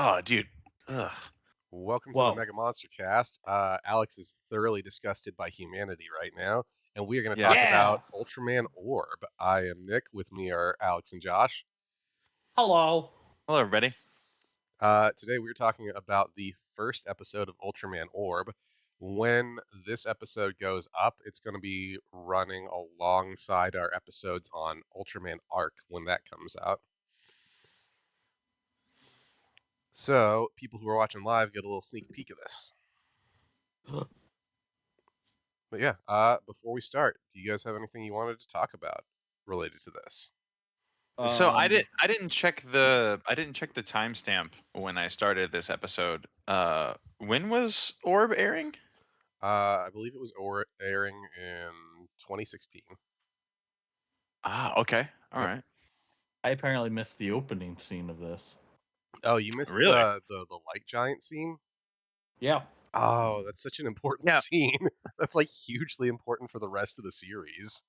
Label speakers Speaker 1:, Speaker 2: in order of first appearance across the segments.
Speaker 1: Oh, dude. Ugh.
Speaker 2: Welcome to the
Speaker 3: Whoa.
Speaker 2: MegaMonsterCast. Alex is thoroughly disgusted by humanity right now, and we are going to
Speaker 1: Yeah.
Speaker 2: talk
Speaker 3: Yeah.
Speaker 2: about Ultraman Orb. I am Nick. With me are Alex and Josh.
Speaker 3: Hello.
Speaker 1: Hello, everybody.
Speaker 2: Today we're talking about the first episode of Ultraman Orb. When this episode goes up, it's going to be running alongside our episodes on Ultraman Arc when that comes out. So people who are watching live get a little sneak peek of this. But yeah, before we start, do you guys have anything you wanted to talk about related to this?
Speaker 1: So I
Speaker 3: The,
Speaker 1: did. I didn't check the timestamp when I started this episode. When was Orb airing?
Speaker 2: I believe it was airing in 2016.
Speaker 1: Ah, okay. All
Speaker 2: Yep.
Speaker 1: right.
Speaker 3: I apparently missed the opening scene of this.
Speaker 2: Oh, you missed
Speaker 1: Really?
Speaker 2: the light giant scene?
Speaker 3: Yeah.
Speaker 2: Oh, that's such an important
Speaker 1: Yeah.
Speaker 2: scene. That's like hugely important for the rest of the series.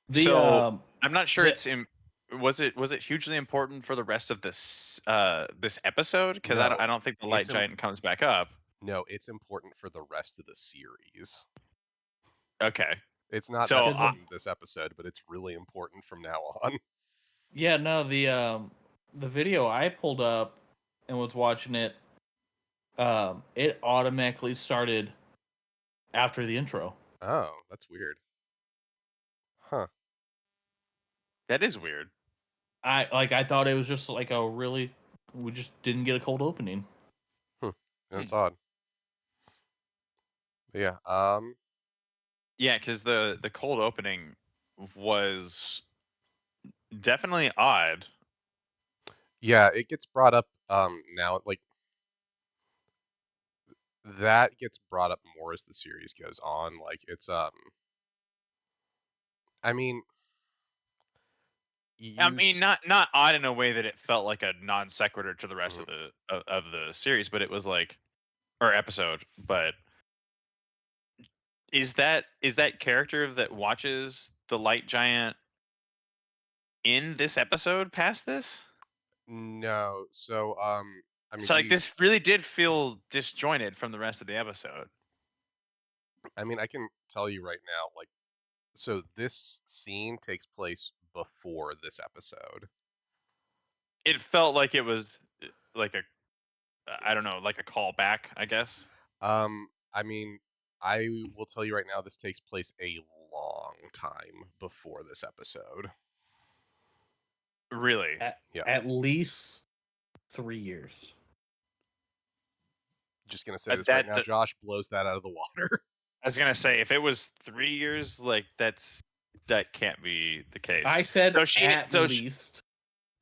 Speaker 3: The
Speaker 1: So I'm not sure
Speaker 3: the
Speaker 1: it's in. Was it hugely important for the rest of this episode? Because
Speaker 2: No,
Speaker 1: I don't think the light
Speaker 2: it's
Speaker 1: giant comes back up.
Speaker 2: no, it's important for the rest of the series.
Speaker 1: Okay.
Speaker 2: It's not that
Speaker 1: So
Speaker 3: because of
Speaker 2: important this episode, but it's really important from now on.
Speaker 3: yeah, no, the video I pulled up and was watching it, it automatically started after the intro.
Speaker 2: Oh, that's weird. Huh.
Speaker 1: that is weird.
Speaker 3: I thought it was just like a really we just didn't get a cold opening.
Speaker 2: Hmm.
Speaker 1: Hmm.
Speaker 2: That's odd. But yeah.
Speaker 1: Yeah, because the cold opening was definitely odd.
Speaker 2: Yeah, it gets brought up now, like that gets brought up more as the series goes on. Like it's I mean,
Speaker 1: I mean,
Speaker 2: use
Speaker 1: not odd in a way that it felt like a non sequitur to the rest
Speaker 2: mhm.
Speaker 1: of the series, but it was like or episode. But is that character that watches the light giant in this episode past this?
Speaker 2: No. So I mean
Speaker 1: So like
Speaker 2: we
Speaker 1: this really did feel disjointed from the rest of the episode.
Speaker 2: I mean I can tell you right now, like so this scene takes place before this episode.
Speaker 1: It felt like it was like a I don't know, like a callback, I guess.
Speaker 2: I mean, I will tell you right now, this takes place a long time before this episode.
Speaker 1: Really.
Speaker 3: At
Speaker 2: Yeah.
Speaker 3: at least 3 years.
Speaker 2: Just gonna say this right
Speaker 1: That
Speaker 2: now, Josh blows that out of the water.
Speaker 1: I was gonna say if it was 3 years, like that can't be the case.
Speaker 3: I said
Speaker 1: So
Speaker 3: at
Speaker 1: so she,
Speaker 3: least.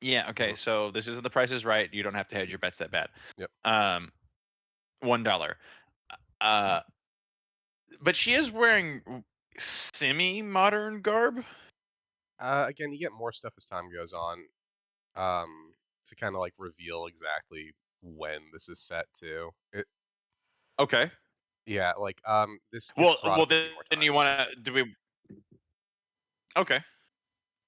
Speaker 1: yeah, okay.
Speaker 2: Mhm.
Speaker 1: So this isn't The Price is Right. You don't have to hedge your bets that bad.
Speaker 2: Yep.
Speaker 1: Um, $1. Uh, but she is wearing semi-modern garb.
Speaker 2: Again, you get more stuff as time goes on, to kind of like reveal exactly when this is set to.
Speaker 1: Okay.
Speaker 2: Yeah, like this gets
Speaker 1: Well,
Speaker 2: brought up a few more
Speaker 1: then you
Speaker 2: times.
Speaker 1: want to do we? Okay.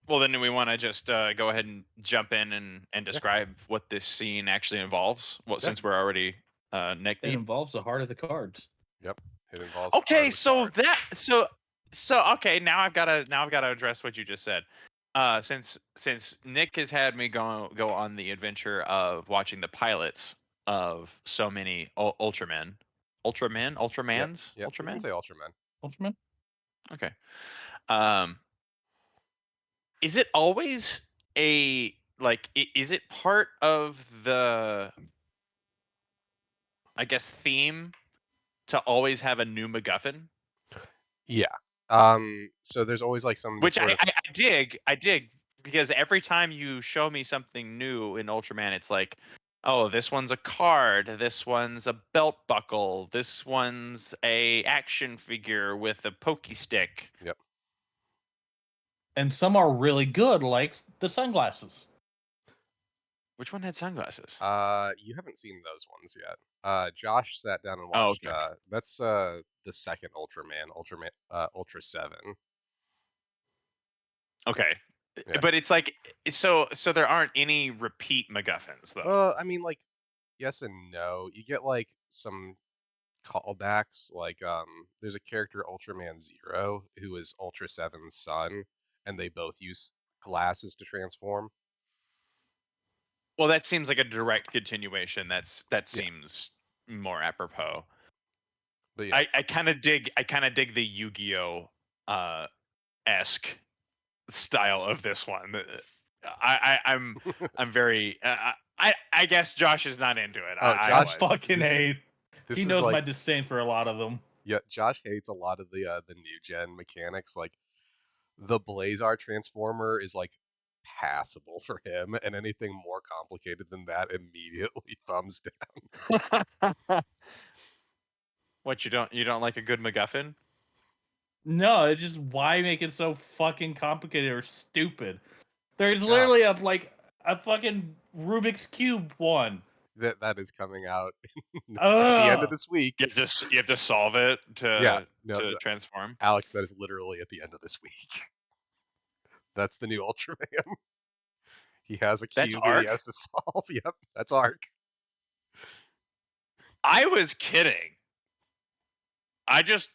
Speaker 1: Well, then do we want to just go ahead and jump in and
Speaker 2: Yeah,
Speaker 1: describe what this scene actually involves? Well,
Speaker 2: yeah,
Speaker 1: since we're already neck
Speaker 3: It
Speaker 1: deep.
Speaker 3: involves the heart of the cards.
Speaker 2: yep. It involves the heart
Speaker 1: Okay,
Speaker 2: of the
Speaker 1: so
Speaker 2: card.
Speaker 1: that okay, now I've gotta address what you just said. Since Nick has had me go on the adventure of watching the pilots of so many
Speaker 2: Yep,
Speaker 1: Ultramans,
Speaker 2: yep. You can
Speaker 1: Ultraman.
Speaker 2: say Ultraman.
Speaker 3: Ultraman?
Speaker 1: Okay. Um, is it always a like? Is it part of the I guess theme to always have a new MacGuffin?
Speaker 2: Yeah. So there's always like some
Speaker 1: Which
Speaker 2: sort of
Speaker 1: I dig because every time you show me something new in Ultraman, it's like, oh, this one's a card, this one's a belt buckle, this one's a action figure with a pokey stick.
Speaker 2: yep.
Speaker 3: And some are really good, like the sunglasses.
Speaker 1: Which one had sunglasses?
Speaker 2: You haven't seen those ones yet. Josh sat down and
Speaker 1: Oh,
Speaker 2: watched.
Speaker 1: okay,
Speaker 2: That's the second Ultraman, Ultra 7.
Speaker 1: okay,
Speaker 2: Yeah.
Speaker 1: but it's like so there aren't any repeat MacGuffins though.
Speaker 2: I mean, like yes and no. You get like some callbacks, like there's a character Ultraman Zero who is Ultra Seven's son, and they both use glasses to transform.
Speaker 1: Well, that seems like a direct continuation. That
Speaker 2: Yeah,
Speaker 1: seems more apropos.
Speaker 2: but yeah.
Speaker 1: I kind of dig the Yu-Gi-Oh esque style of this one. I'm very I guess Josh is not into it.
Speaker 2: Oh,
Speaker 3: I
Speaker 2: Josh,
Speaker 1: Was.
Speaker 3: fucking hate.
Speaker 2: this
Speaker 3: He
Speaker 2: is
Speaker 3: knows my
Speaker 2: like,
Speaker 3: disdain for a lot of them.
Speaker 2: yeah, Josh hates a lot of the new gen mechanics. Like the Blazar transformer is like passable for him, and anything more complicated than that immediately thumbs down.
Speaker 1: What, you don't like a good MacGuffin?
Speaker 3: No, it's just why make it so fucking complicated or stupid? There's
Speaker 2: Josh,
Speaker 3: literally a fucking Rubik's Cube one.
Speaker 2: that is coming out at the end of
Speaker 3: Ugh.
Speaker 2: this week.
Speaker 1: You have to solve it
Speaker 2: Yeah, no,
Speaker 1: to transform.
Speaker 2: Alex, that is literally at the end of this week. That's the new Ultraman. He has a
Speaker 1: That's
Speaker 2: cube that he
Speaker 1: Arc?
Speaker 2: has to solve. Yep, that's Arc.
Speaker 1: I was kidding. I just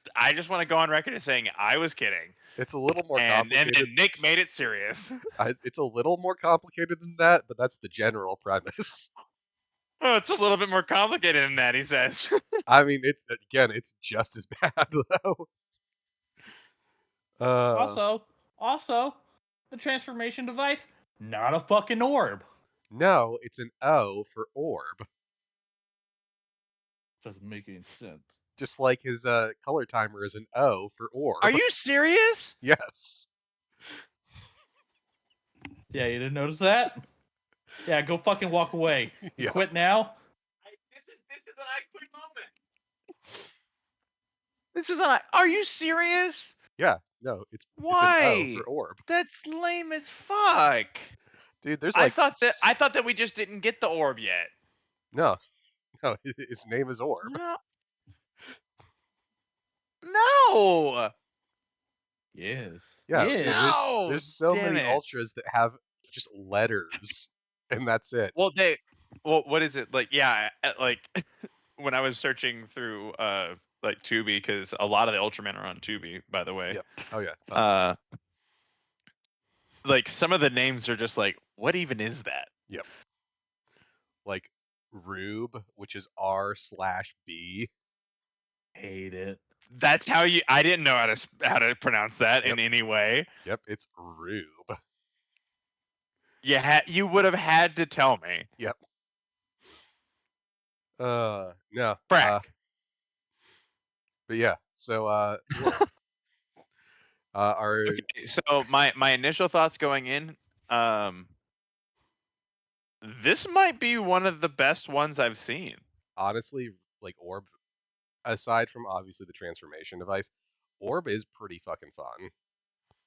Speaker 1: want to go on record as saying I was kidding.
Speaker 2: It's a little more
Speaker 1: And
Speaker 2: complicated.
Speaker 1: then Nick made it serious.
Speaker 2: It's a little more complicated than that, but that's the general premise.
Speaker 1: Oh, it's a little bit more complicated than that, he says.
Speaker 2: I mean, it's just as bad though.
Speaker 3: Also, the transformation device, not a fucking orb.
Speaker 2: No, it's an O for orb,
Speaker 3: Doesn't make any sense.
Speaker 2: just like his color timer is an O for orb.
Speaker 1: Are you serious?
Speaker 2: Yes.
Speaker 3: Yeah, you didn't notice that? Yeah, go fucking walk away. You
Speaker 2: Yeah.
Speaker 3: quit now?
Speaker 1: This is an I quit moment. This is an Are you serious?
Speaker 2: Yeah. No, it's an O
Speaker 1: Why?
Speaker 2: for orb.
Speaker 1: That's lame as fuck.
Speaker 2: Dude, there's
Speaker 1: I
Speaker 2: like
Speaker 1: thought that we just didn't get the orb yet.
Speaker 2: no, his name is Orb.
Speaker 1: No. No.
Speaker 3: Yes.
Speaker 2: Yeah,
Speaker 3: Yes.
Speaker 2: dude,
Speaker 1: No,
Speaker 2: there's so
Speaker 1: damn
Speaker 2: many
Speaker 1: it.
Speaker 2: ultras that have just letters, and that's it.
Speaker 1: Well, what is it like? Yeah, like when I was searching through like Tubi, because a lot of the Ultramen are on Tubi, by the way.
Speaker 2: Yep. Oh yeah, tons.
Speaker 1: Like some of the names are just like, what even is that?
Speaker 2: Yep. Like Rube, which is R/B.
Speaker 3: Hate it.
Speaker 1: That's how you. I didn't know how to pronounce that in any way.
Speaker 2: Yep, it's Rube.
Speaker 1: You would have had to tell me.
Speaker 2: Yep. No.
Speaker 1: Frack.
Speaker 2: But yeah, so Orb. Our
Speaker 1: Okay, so my initial thoughts going in, this might be one of the best ones I've seen.
Speaker 2: honestly, like Orb, aside from obviously the transformation device, Orb is pretty fucking fun.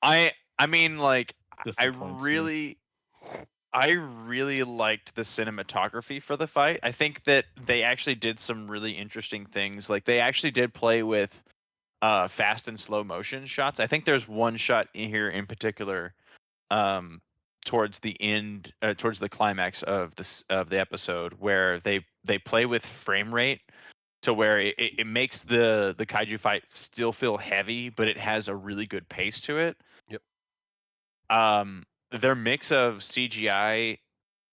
Speaker 1: I mean, like,
Speaker 3: Disappoints me.
Speaker 1: I really liked the cinematography for the fight. I think that they actually did some really interesting things. Like they actually did play with fast and slow motion shots. I think there's one shot in here in particular towards the end, towards the climax of the episode, where they play with frame rate to where it makes the kaiju fight still feel heavy, but it has a really good pace to it.
Speaker 2: Yep.
Speaker 1: Their mix of CGI,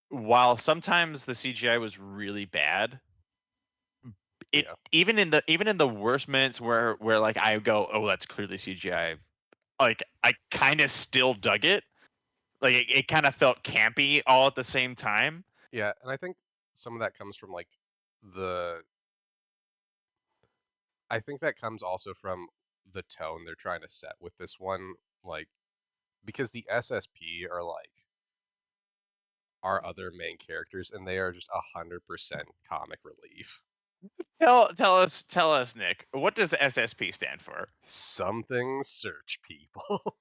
Speaker 1: while sometimes the CGI was really bad, it
Speaker 2: Yeah.
Speaker 1: even in the worst minutes where like I go, oh, that's clearly CGI, like I kind of still dug it. Like it kind of felt campy all at the same time.
Speaker 2: Yeah, and I think some of that comes from like the I think that comes also from the tone they're trying to set with this one, like because the SSP are like our other main characters, and they are just 100% comic relief.
Speaker 1: Tell us, Nick, what does SSP stand for?
Speaker 2: Something search people.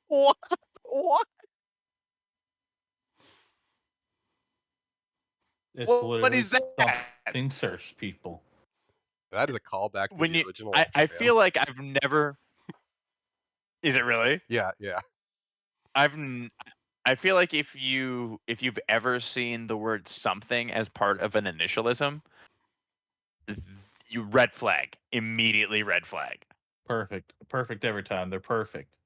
Speaker 1: What? What?
Speaker 3: It's
Speaker 1: What
Speaker 3: literally
Speaker 1: is that?
Speaker 3: something search people.
Speaker 2: That is a callback to
Speaker 1: When
Speaker 2: the
Speaker 1: you,
Speaker 2: original
Speaker 1: I
Speaker 2: Ultraman.
Speaker 1: feel like I've never. Is it really?
Speaker 2: Yeah, yeah.
Speaker 1: I've n- I feel like if you've ever seen the word something as part of an initialism, you red flag, immediately red flag.
Speaker 3: Perfect. Perfect every time. They're perfect.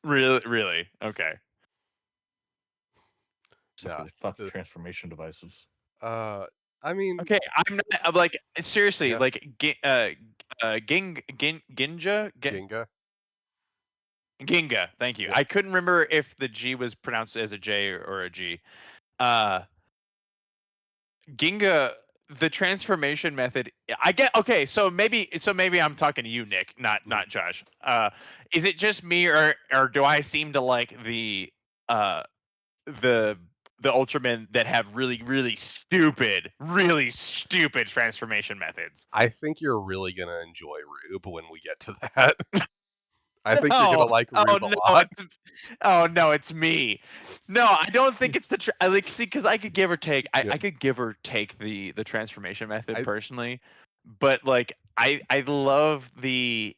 Speaker 1: Really? Okay.
Speaker 3: Except for
Speaker 2: No.
Speaker 3: the fucking transformation devices.
Speaker 2: Uh, I mean,
Speaker 1: Okay, I'm like seriously,
Speaker 2: yeah,
Speaker 1: like
Speaker 2: Ginga.
Speaker 1: Ginga. Thank you.
Speaker 2: Yep.
Speaker 1: I couldn't remember if the G was pronounced as a J or a G. Uh, Ginga, the transformation method. I get okay. So maybe I'm talking to you, Nick,
Speaker 2: Mhm.
Speaker 1: not Josh. Is it just me or do I seem to like uh the Ultramen that have really stupid transformation methods?
Speaker 2: I think you're really gonna enjoy Rube when we get to that. I think you're gonna
Speaker 1: Oh,
Speaker 2: like
Speaker 1: oh
Speaker 2: Rube a
Speaker 1: no,
Speaker 2: lot.
Speaker 1: oh no, it's me. No, I don't think it's I like see because I could give or take.
Speaker 2: Yeah,
Speaker 1: I could give or take the transformation method
Speaker 2: I
Speaker 1: personally, but like I love the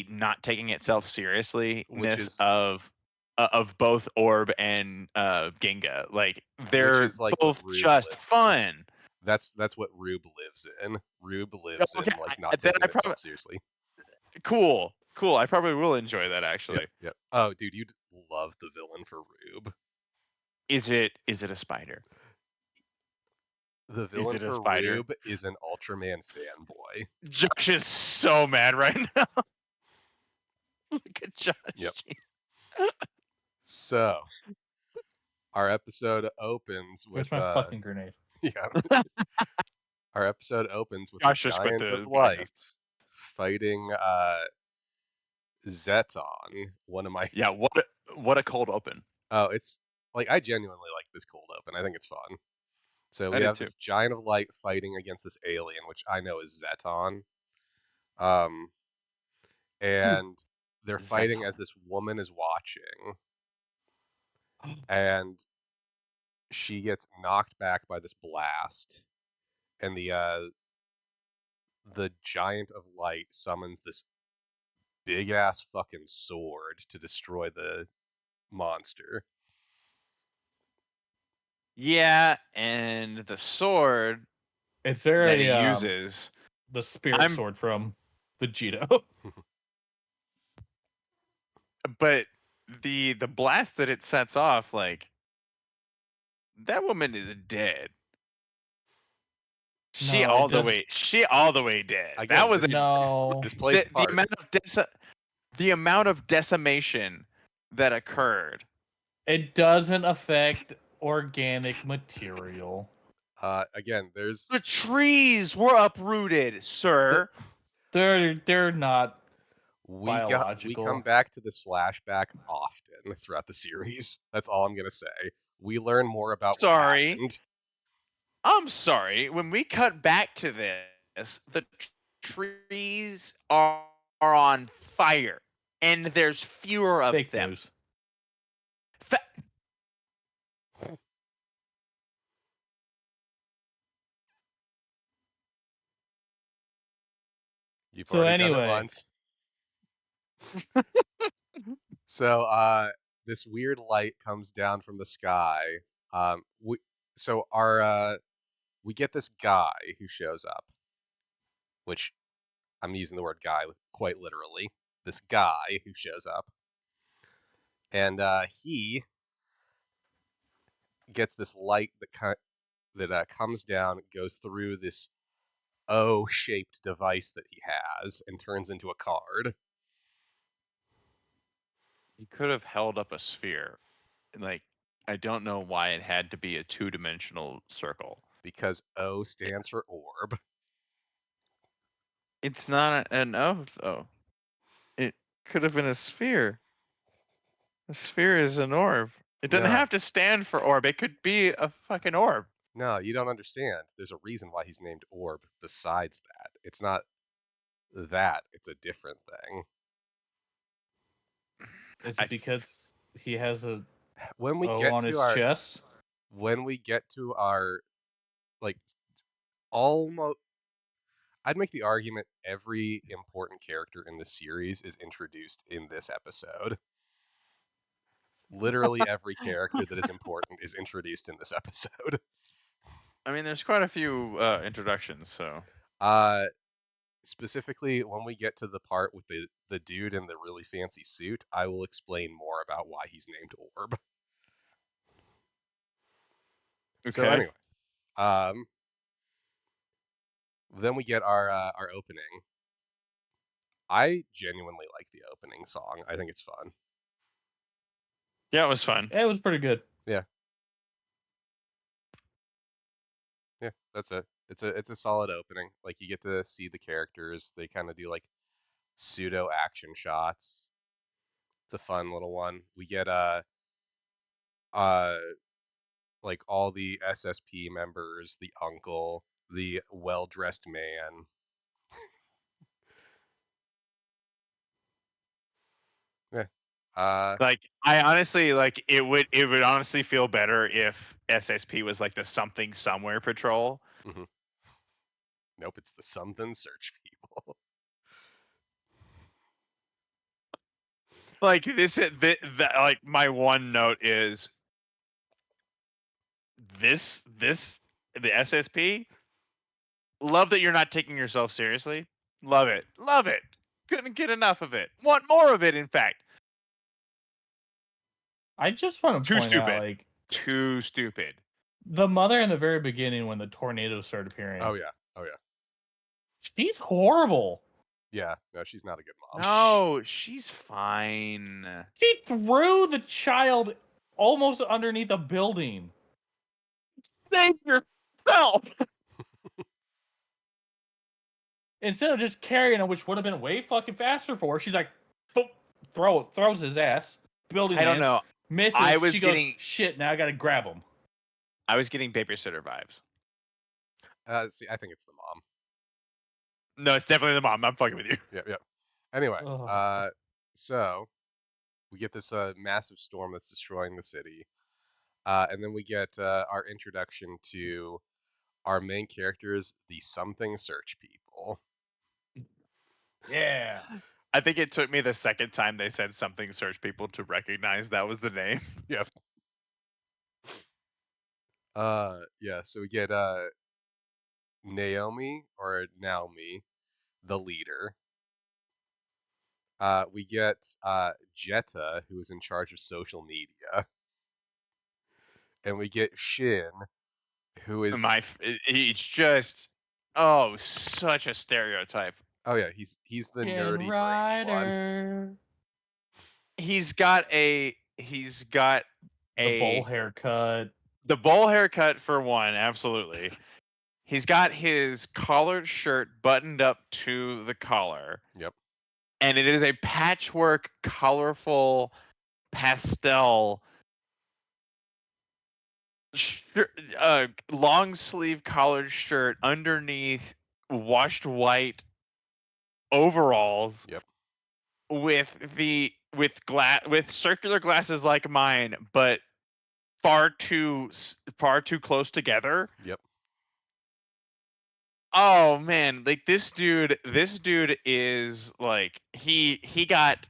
Speaker 1: not taking itself
Speaker 2: which
Speaker 1: seriously-ness
Speaker 2: is
Speaker 1: of both Orb and Ginga. Like
Speaker 2: which
Speaker 1: they're
Speaker 2: is like what
Speaker 1: both
Speaker 2: Rube
Speaker 1: just
Speaker 2: lives in.
Speaker 1: fun.
Speaker 2: That's what Rube lives in. Rube lives
Speaker 1: Okay,
Speaker 2: in like not
Speaker 1: then
Speaker 2: taking
Speaker 1: I probably
Speaker 2: itself seriously.
Speaker 1: cool. I probably will enjoy that
Speaker 2: Yep,
Speaker 1: actually.
Speaker 2: yep. Oh, dude, you'd love the villain for Rube.
Speaker 1: Is it a spider?
Speaker 2: The
Speaker 1: Is
Speaker 2: villain
Speaker 1: it a
Speaker 2: for
Speaker 1: spider?
Speaker 2: Rube is an Ultraman fanboy.
Speaker 1: Josh is so mad right now. Look at Josh.
Speaker 2: Yep. So our episode opens with
Speaker 3: Where's my fucking grenade?
Speaker 2: yeah, our episode opens with a
Speaker 1: Josh just put
Speaker 2: giant of
Speaker 1: the podcast.
Speaker 2: light fighting Zeton, one of my
Speaker 1: Yeah, what a cold open.
Speaker 2: oh, it's like I genuinely like this cold open. I think it's fun. So
Speaker 1: I
Speaker 2: we
Speaker 1: did
Speaker 2: have
Speaker 1: too.
Speaker 2: this giant of light fighting against this alien, which I know is Zeton. Um, and they're fighting as
Speaker 1: Zeton.
Speaker 2: this woman is watching, and she gets knocked back by this blast, and the giant of light summons this big ass fucking sword to destroy the monster.
Speaker 1: Yeah, and the sword
Speaker 3: It's
Speaker 1: that he
Speaker 3: very
Speaker 1: uses,
Speaker 3: the spirit
Speaker 1: I'm
Speaker 3: sword from Vegeta.
Speaker 1: but the blast that it sets off, like that woman is dead.
Speaker 3: No, it does.
Speaker 1: She all the way dead. That
Speaker 2: Again,
Speaker 1: was
Speaker 2: this
Speaker 3: No,
Speaker 2: this plays a
Speaker 1: the
Speaker 2: part
Speaker 1: amount of the amount of decimation that occurred.
Speaker 3: it doesn't affect organic material.
Speaker 2: again, there's
Speaker 1: The trees were uprooted,
Speaker 3: The-
Speaker 1: sir.
Speaker 3: They're not
Speaker 2: we come
Speaker 3: biological.
Speaker 2: back to this flashback often throughout the series. That's all I'm gonna say. We learn more about what
Speaker 1: Sorry.
Speaker 2: happened
Speaker 1: I'm sorry. When we cut back to this, the trees are on fire, and there's fewer of
Speaker 3: Fake
Speaker 1: them.
Speaker 3: news.
Speaker 1: Fa-
Speaker 2: You've
Speaker 3: So
Speaker 2: already done it
Speaker 3: anyway,
Speaker 2: once. So this weird light comes down from the sky. We so our we get this guy who shows up, which I'm using the word guy quite literally. This guy who shows up, and he gets this light that comes down, goes through this O-shaped device that he has, and turns into a card
Speaker 1: He could have held up a sphere. Like, I don't know why it had to be a two-dimensional circle.
Speaker 2: because O stands for orb.
Speaker 1: It's not an O, though. It could have been a sphere. A sphere is an orb. It doesn't
Speaker 2: No,
Speaker 1: have to stand for orb. It could be a fucking orb.
Speaker 2: no, you don't understand. There's a reason why he's named orb besides that. It's not that, it's a different thing.
Speaker 3: is
Speaker 1: I
Speaker 3: it because he has a
Speaker 2: When we
Speaker 3: O
Speaker 2: get
Speaker 3: on
Speaker 2: to
Speaker 3: his
Speaker 2: our
Speaker 3: chest?
Speaker 2: when we get to our like almost I'd make the argument every important character in the series is introduced in this episode. Literally every character that is important is introduced in this episode.
Speaker 1: I mean, there's quite a few introductions, so.
Speaker 2: Uh, Specifically, when we get to the part with the dude in the really fancy suit, I will explain more about why he's named Orb. So
Speaker 1: Okay.
Speaker 2: anyway, um, then we get our opening. I genuinely like the opening song. I think it's fun.
Speaker 1: Yeah, it was fun.
Speaker 3: It was pretty good.
Speaker 2: Yeah, that's it. It's a solid opening. Like you get to see the characters. They kind of do like pseudo action shots. It's a fun little one. We get uh like all the SSP members, the uncle, the well-dressed man. Yeah.
Speaker 1: Like, I honestly like it would honestly feel better if SSP was like the something somewhere patrol.
Speaker 2: Mhm. Nope, it's the something search people.
Speaker 1: Like like my one note is this the SSP. Love that you're not taking yourself seriously. Love it. Love it. Couldn't get enough of it. Want more of it, in fact.
Speaker 3: I just want to
Speaker 1: Too
Speaker 3: point out,
Speaker 1: stupid.
Speaker 3: like,
Speaker 1: Too stupid.
Speaker 3: the mother in the very beginning when the tornadoes started appearing.
Speaker 2: Oh yeah. Oh yeah.
Speaker 3: She's horrible.
Speaker 2: Yeah. No, she's not a good mom.
Speaker 1: No, she's fine.
Speaker 3: She threw the child almost underneath a building.
Speaker 1: Save yourself.
Speaker 3: Instead of just carrying him, which would have been way fucking faster for her, she's like, throws his ass. Building
Speaker 1: I don't
Speaker 3: lands,
Speaker 1: know.
Speaker 3: misses.
Speaker 1: I was
Speaker 3: she
Speaker 1: getting-
Speaker 3: goes, shit, now I gotta grab him.
Speaker 1: I was getting babysitter vibes.
Speaker 2: See, I think it's the mom.
Speaker 1: No, it's definitely the mom. I'm fucking with you.
Speaker 2: Yep. Yep. Anyway,
Speaker 3: Ugh.
Speaker 2: so we get this massive storm that's destroying the city, and then we get our introduction to our main characters, the something search people.
Speaker 3: Yeah.
Speaker 1: I think it took me the second time they said something search people to recognize that was the name.
Speaker 2: Yep. Yeah. So we get Naomi, the leader. We get Jetta, who is in charge of social media, and we get Shin, who is
Speaker 1: It's just such a stereotype.
Speaker 2: oh yeah, he's the
Speaker 3: Shin
Speaker 2: nerdy brainy one.
Speaker 3: Rider.
Speaker 1: He's got
Speaker 3: The bowl haircut.
Speaker 1: the bowl haircut for one, absolutely. He's got his collared shirt buttoned up to the collar.
Speaker 2: Yep.
Speaker 1: And it is a patchwork, colorful, pastel, long sleeve collared shirt underneath washed white overalls.
Speaker 2: Yep.
Speaker 1: With circular glasses like mine, but far too close together.
Speaker 2: Yep.
Speaker 1: Oh man, like this dude is like he got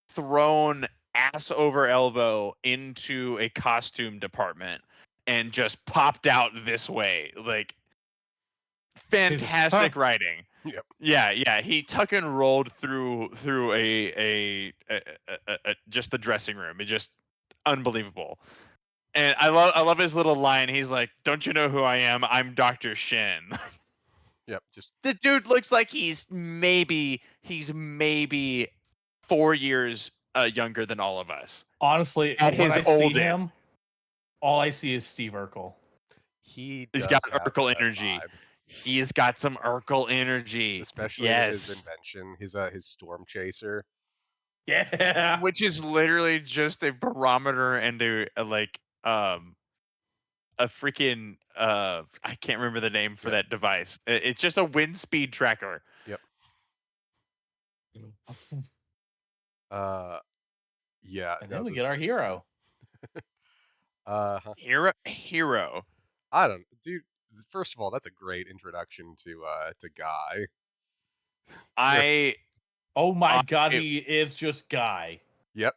Speaker 1: thrown ass over elbow into a costume department and just popped out this way. Like fantastic writing.
Speaker 2: Yep.
Speaker 1: Yeah, he tuck and rolled through a just the dressing room. It's just unbelievable. And I love his little line. He's like, "Don't you know who I am? I'm Dr. Shin."
Speaker 2: Yep. Just
Speaker 1: The dude looks like he's maybe 4 years younger than all of us.
Speaker 3: Honestly,
Speaker 1: At
Speaker 3: when
Speaker 1: his
Speaker 3: I see
Speaker 1: oldest.
Speaker 3: him, all I see is Steve Urkel.
Speaker 2: he's
Speaker 1: got
Speaker 2: have
Speaker 1: Urkel
Speaker 2: that
Speaker 1: energy.
Speaker 2: vibe,
Speaker 1: He's got some Urkel energy.
Speaker 2: especially his invention, his storm chaser.
Speaker 3: Yeah.
Speaker 1: Which is literally just a barometer and a freaking I can't remember the name for that device. It's just a wind speed tracker.
Speaker 2: Yep. Yeah.
Speaker 3: And then we get our hero.
Speaker 1: Hero.
Speaker 2: I don't, dude. First of all, that's a great introduction to Guy.
Speaker 3: Oh my god,
Speaker 1: it-
Speaker 3: he is just Guy.
Speaker 2: Yep.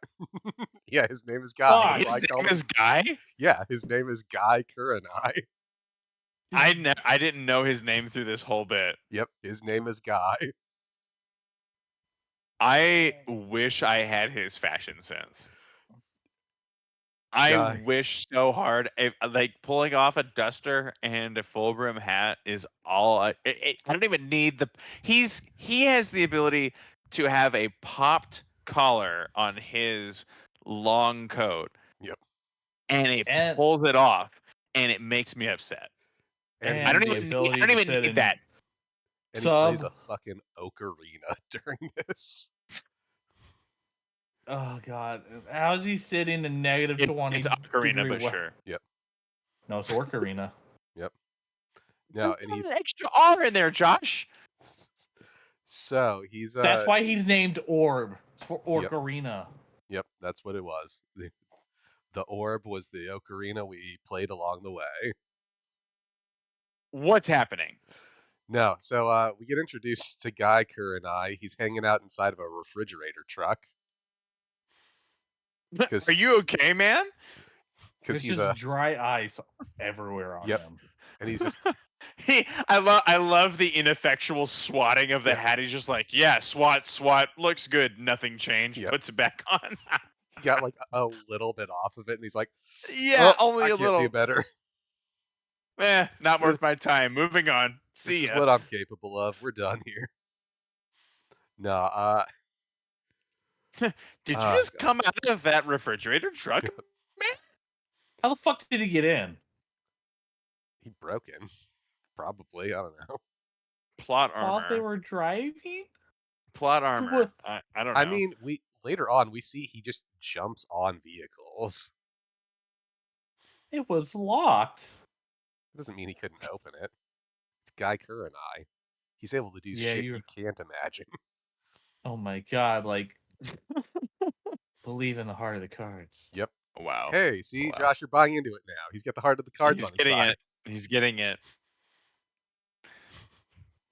Speaker 2: Yeah, his name is Guy.
Speaker 3: Fuck.
Speaker 2: That's why I
Speaker 1: His
Speaker 2: called
Speaker 1: name
Speaker 2: him.
Speaker 1: is Guy.
Speaker 2: Yeah, his name is Guy Kurenai.
Speaker 1: I didn't know his name through this whole bit.
Speaker 2: Yep, his name is Guy.
Speaker 1: I wish I had his fashion sense. I
Speaker 2: Guy.
Speaker 1: wish so hard. Like pulling off a duster and a full brim hat is all. I don't even need the. He has the ability to have a popped collar on his long coat,
Speaker 2: Yep.
Speaker 1: and he
Speaker 3: And
Speaker 1: pulls it off, and it makes me upset.
Speaker 2: And,
Speaker 3: and
Speaker 2: he
Speaker 3: the
Speaker 2: plays,
Speaker 3: ability
Speaker 1: I don't
Speaker 3: to
Speaker 1: even
Speaker 3: sit
Speaker 1: need
Speaker 3: in
Speaker 1: that.
Speaker 2: and he plays
Speaker 3: sub.
Speaker 2: a fucking ocarina during this.
Speaker 3: Oh god, how's he sitting in negative 20
Speaker 1: It's ocarina,
Speaker 3: degree
Speaker 1: but
Speaker 3: weather?
Speaker 1: sure.
Speaker 2: Yep.
Speaker 3: No, it's Orcarina.
Speaker 2: Yep. No,
Speaker 1: Put
Speaker 2: and he's
Speaker 1: an extra R in there, Josh.
Speaker 2: so he's
Speaker 3: That's why he's named Orb. It's for
Speaker 2: Yep.
Speaker 3: Orcarina.
Speaker 2: Yep, that's what it was. The orb was the ocarina we played along the way.
Speaker 1: What's happening?
Speaker 2: No, so we get introduced to Guy Kurenai. He's hanging out inside of a refrigerator truck.
Speaker 1: Are you okay, man?
Speaker 2: Because
Speaker 3: There's
Speaker 2: he's
Speaker 3: just dry ice everywhere on
Speaker 2: Yep.
Speaker 3: him.
Speaker 2: and he's just
Speaker 1: I love the ineffectual swatting of the
Speaker 2: Yeah.
Speaker 1: hat. He's just like, yeah, swat, looks good, nothing changed.
Speaker 2: Yep.
Speaker 1: Puts it back on.
Speaker 2: he got like a little bit off of it, and he's like,
Speaker 1: Yeah,
Speaker 2: "Oh,
Speaker 1: only
Speaker 2: I
Speaker 1: a
Speaker 2: can't do
Speaker 1: little.
Speaker 2: better.
Speaker 1: Not worth my time. Moving on.
Speaker 2: This
Speaker 1: See
Speaker 2: is
Speaker 1: ya.
Speaker 2: what I'm capable of. We're done here." No,
Speaker 1: Did you
Speaker 2: God.
Speaker 1: just come out of that refrigerator truck, man?
Speaker 3: How the fuck did he get in?
Speaker 2: He broke in. Probably, I don't know.
Speaker 1: Plot
Speaker 3: While they
Speaker 1: armor.
Speaker 3: were driving?
Speaker 1: Plot armor.
Speaker 3: would-
Speaker 1: I don't know.
Speaker 2: I mean, we later on we see he just jumps on vehicles.
Speaker 3: It was locked.
Speaker 2: It doesn't mean he couldn't open it. It's Guy Kurenai. He's able to do
Speaker 3: Yeah,
Speaker 2: shit
Speaker 3: you're-
Speaker 2: you can't imagine.
Speaker 3: Oh my god, like believe in the heart of the cards.
Speaker 2: Yep.
Speaker 1: Wow.
Speaker 2: Hey, see,
Speaker 1: Wow.
Speaker 2: Josh, you're buying into it now. He's got the heart of the cards
Speaker 1: He's
Speaker 2: on his
Speaker 1: getting
Speaker 2: side.
Speaker 1: it. He's getting it.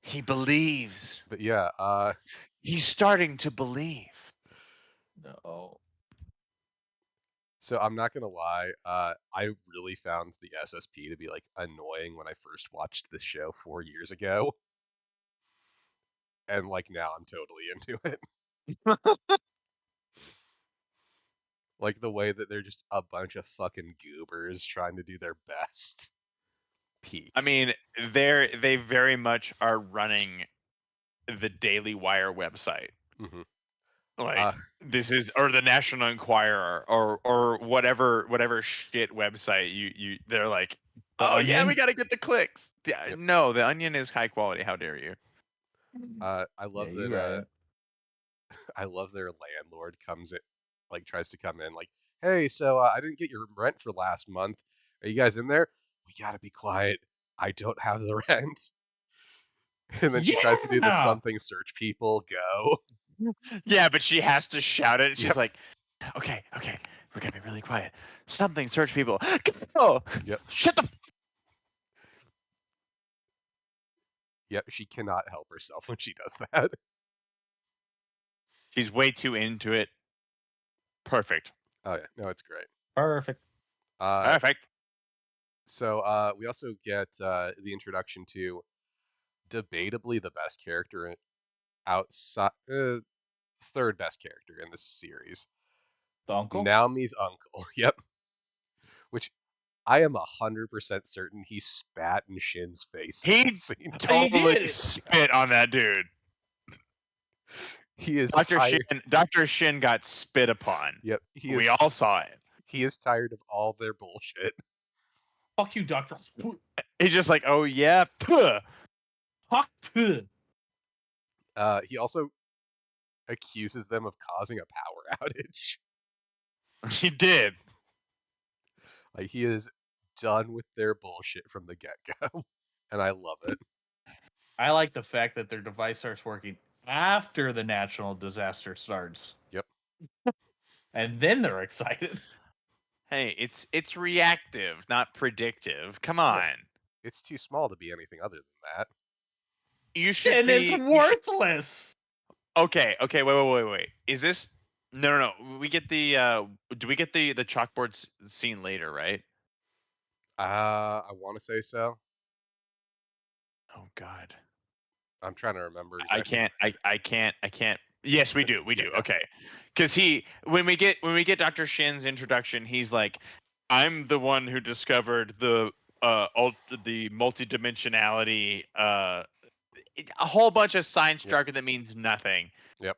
Speaker 1: He believes.
Speaker 2: But yeah,
Speaker 1: He's starting to believe.
Speaker 3: No.
Speaker 2: so I'm not gonna lie, I really found the SSP to be like annoying when I first watched this show 4 years ago. And like now I'm totally into it. Like the way that they're just a bunch of fucking goobers trying to do their best. Peak.
Speaker 1: I mean, they very much are running the Daily Wire website.
Speaker 2: hmm
Speaker 1: Like this is, or the National Enquirer, or whatever shit website you they're like,
Speaker 3: The
Speaker 1: oh yeah,
Speaker 3: Onion?
Speaker 1: we got to get the clicks. Yeah,
Speaker 2: Yep.
Speaker 1: no, the Onion is high quality. How dare you?
Speaker 2: I love
Speaker 3: Yeah, you
Speaker 2: that.
Speaker 3: right.
Speaker 2: I love their landlord comes in, like tries to come in, like, hey, so I didn't get your rent for last month. Are you guys in there? We gotta be quiet. I don't have the rent. And then she tries to do the
Speaker 3: Yeah!
Speaker 2: something search people go.
Speaker 1: Yeah, but she has to shout it. She's
Speaker 2: Yep.
Speaker 1: like, okay, we're gonna be really quiet. Something search people. Go.
Speaker 2: Yep.
Speaker 1: Shut the.
Speaker 2: Yep, she cannot help herself when she does that.
Speaker 1: She's way too into it. Perfect.
Speaker 2: Oh yeah, no, it's great.
Speaker 3: Perfect.
Speaker 1: Perfect.
Speaker 2: So we also get the introduction to debatably the best character outside, third best character in this series.
Speaker 3: The uncle?
Speaker 2: Naomi's uncle. Yep. Which I am 100% certain he spat in Shin's face. in
Speaker 1: He
Speaker 2: that scene.
Speaker 1: totally
Speaker 3: did.
Speaker 1: spit on that dude.
Speaker 2: He is
Speaker 1: Dr.
Speaker 2: tired.
Speaker 1: Shin got spit upon.
Speaker 2: Yep.
Speaker 1: We all saw it.
Speaker 2: He is tired of all their bullshit.
Speaker 3: Fuck you, Doctor.
Speaker 1: He's just like, oh yeah, tuh.
Speaker 3: Fuck to.
Speaker 2: He also accuses them of causing a power outage.
Speaker 1: He did.
Speaker 2: Like he is done with their bullshit from the get-go. And I love it.
Speaker 3: I like the fact that their device starts working after the natural disaster starts.
Speaker 2: Yep.
Speaker 3: And then they're excited.
Speaker 1: Hey, it's reactive, not predictive. Come on.
Speaker 2: It's too small to be anything other than that.
Speaker 1: You should
Speaker 3: And
Speaker 1: be.
Speaker 3: it's worthless.
Speaker 1: Okay, wait. Is this No. We get the do we get the chalkboard scene later, right?
Speaker 2: I want to say so.
Speaker 1: Oh God.
Speaker 2: I'm trying to remember
Speaker 1: I
Speaker 2: exactly.
Speaker 1: can't. I can't. Yes, we do. We
Speaker 2: Yeah,
Speaker 1: do.
Speaker 2: yeah,
Speaker 1: Okay. Because when we get Dr. Shin's introduction, he's like, "I'm the one who discovered the multidimensionality, a whole bunch of science
Speaker 2: yep,
Speaker 1: jargon that means nothing."
Speaker 2: yep.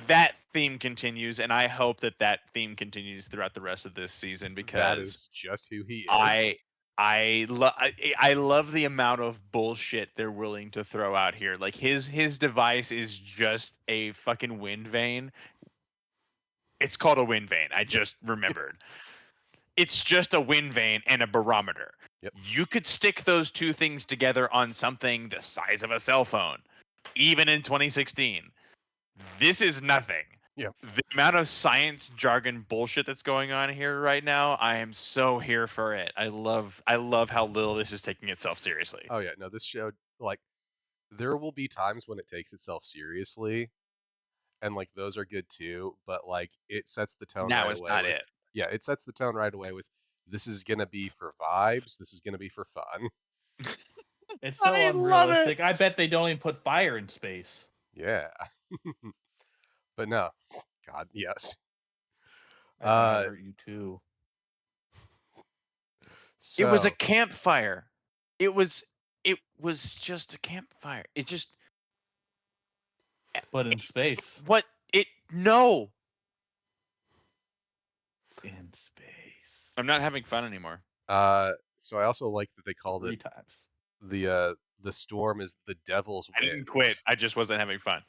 Speaker 1: That theme continues, and I hope that theme continues throughout the rest of this season
Speaker 2: That
Speaker 1: because
Speaker 2: is just who he is.
Speaker 1: I I love the amount of bullshit they're willing to throw out here. Like his device is just a fucking wind vane. It's called a wind vane. I just remembered. It's just a wind vane and a barometer.
Speaker 2: Yep.
Speaker 1: You could stick those two things together on something the size of a cell phone, even in 2016. This is nothing.
Speaker 2: Yep.
Speaker 1: The amount of science jargon bullshit that's going on here right now, I am so here for it. I love how little this is taking itself seriously.
Speaker 2: Oh yeah, no, this show, like, there will be times when it takes itself seriously, and like those are good too, but like it sets the tone
Speaker 1: Now
Speaker 2: right
Speaker 1: is
Speaker 2: away
Speaker 1: not
Speaker 2: with,
Speaker 1: it.
Speaker 2: yeah, it sets the tone right away with, this is gonna be for vibes, this is gonna be for fun.
Speaker 3: It's so
Speaker 1: I love it.
Speaker 3: unrealistic. I bet they don't even put fire in space.
Speaker 2: Yeah. But no, God, yes.
Speaker 3: I think I
Speaker 2: Uh,
Speaker 3: hurt you too.
Speaker 1: It was a
Speaker 2: so
Speaker 1: campfire. It was just a campfire. It just
Speaker 3: But in space.
Speaker 1: what it no.
Speaker 3: In space.
Speaker 1: I'm not having fun anymore.
Speaker 2: so I also like that they called it
Speaker 3: 3 times.
Speaker 2: the storm is the devil's
Speaker 1: I didn't
Speaker 2: wind.
Speaker 1: quit. I just wasn't having fun.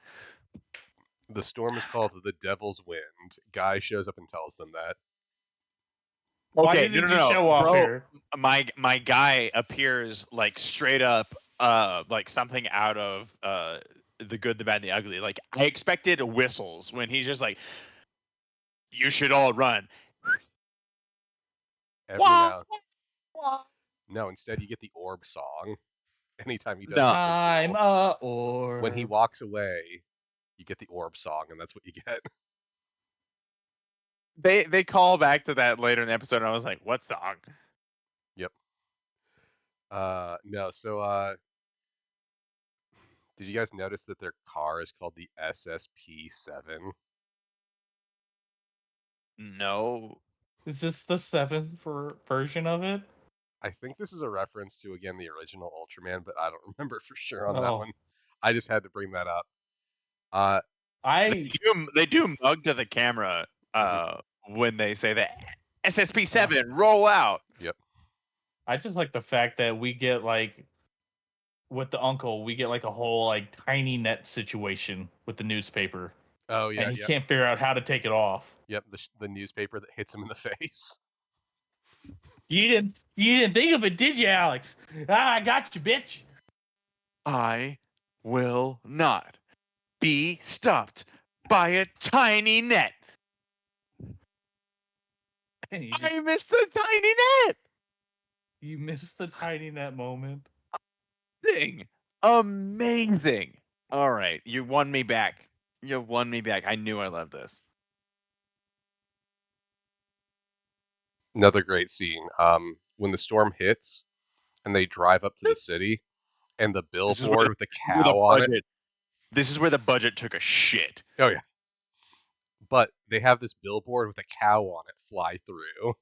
Speaker 2: The storm is called the devil's wind. Guy shows up and tells them that.
Speaker 3: Why
Speaker 1: Okay, no,
Speaker 3: didn't
Speaker 1: no,
Speaker 3: you
Speaker 1: no,
Speaker 3: show up
Speaker 1: bro.
Speaker 3: here?
Speaker 1: My guy appears like straight up, like something out of the good, the bad, and the ugly. Like I expected whistles when he's just like, "You should all run."
Speaker 2: Every
Speaker 1: Wah,
Speaker 2: now,
Speaker 1: wah.
Speaker 2: no, instead you get the orb song anytime he does
Speaker 1: No,
Speaker 2: something
Speaker 3: I'm
Speaker 2: cool.
Speaker 3: a
Speaker 2: When he
Speaker 3: orb.
Speaker 2: walks away, you get the orb song, and that's what you get.
Speaker 1: they call back to that later in the episode, and I was like, "What song?"
Speaker 2: Yep. No, so did you guys notice that their car is called the SSP-7?
Speaker 1: No.
Speaker 3: Is this the seventh version of it?
Speaker 2: I think this is a reference to, again, the original Ultraman, but I don't remember for sure on that
Speaker 3: Oh,
Speaker 2: one. I just had to bring that up. Uh,
Speaker 3: I
Speaker 1: They do mug to the camera
Speaker 2: mhm,
Speaker 1: when they say that
Speaker 3: uh,
Speaker 1: SSP-7 roll out.
Speaker 2: yep.
Speaker 3: I just like the fact that we get like with the uncle, we get like a whole like tiny net situation with the newspaper,
Speaker 2: Oh
Speaker 3: and
Speaker 2: yeah,
Speaker 3: he
Speaker 2: yep,
Speaker 3: can't figure out how to take it off.
Speaker 2: yep. The newspaper that hits him in the face.
Speaker 3: You didn't think of it, did you, Alex? Ah, I got you, bitch.
Speaker 1: I will not be stopped by a tiny net.
Speaker 3: And
Speaker 1: I missed the tiny net
Speaker 3: you missed the tiny net moment.
Speaker 1: thing. Amazing. All right, you won me back. You won me back. I knew I loved this.
Speaker 2: Another great scene. When the storm hits and they drive up to the city, and the
Speaker 1: This is where
Speaker 2: billboard with the
Speaker 1: the
Speaker 2: cow on it.
Speaker 1: budget. This is where the budget took a shit.
Speaker 2: Oh yeah. But they have this billboard with a cow on it fly through.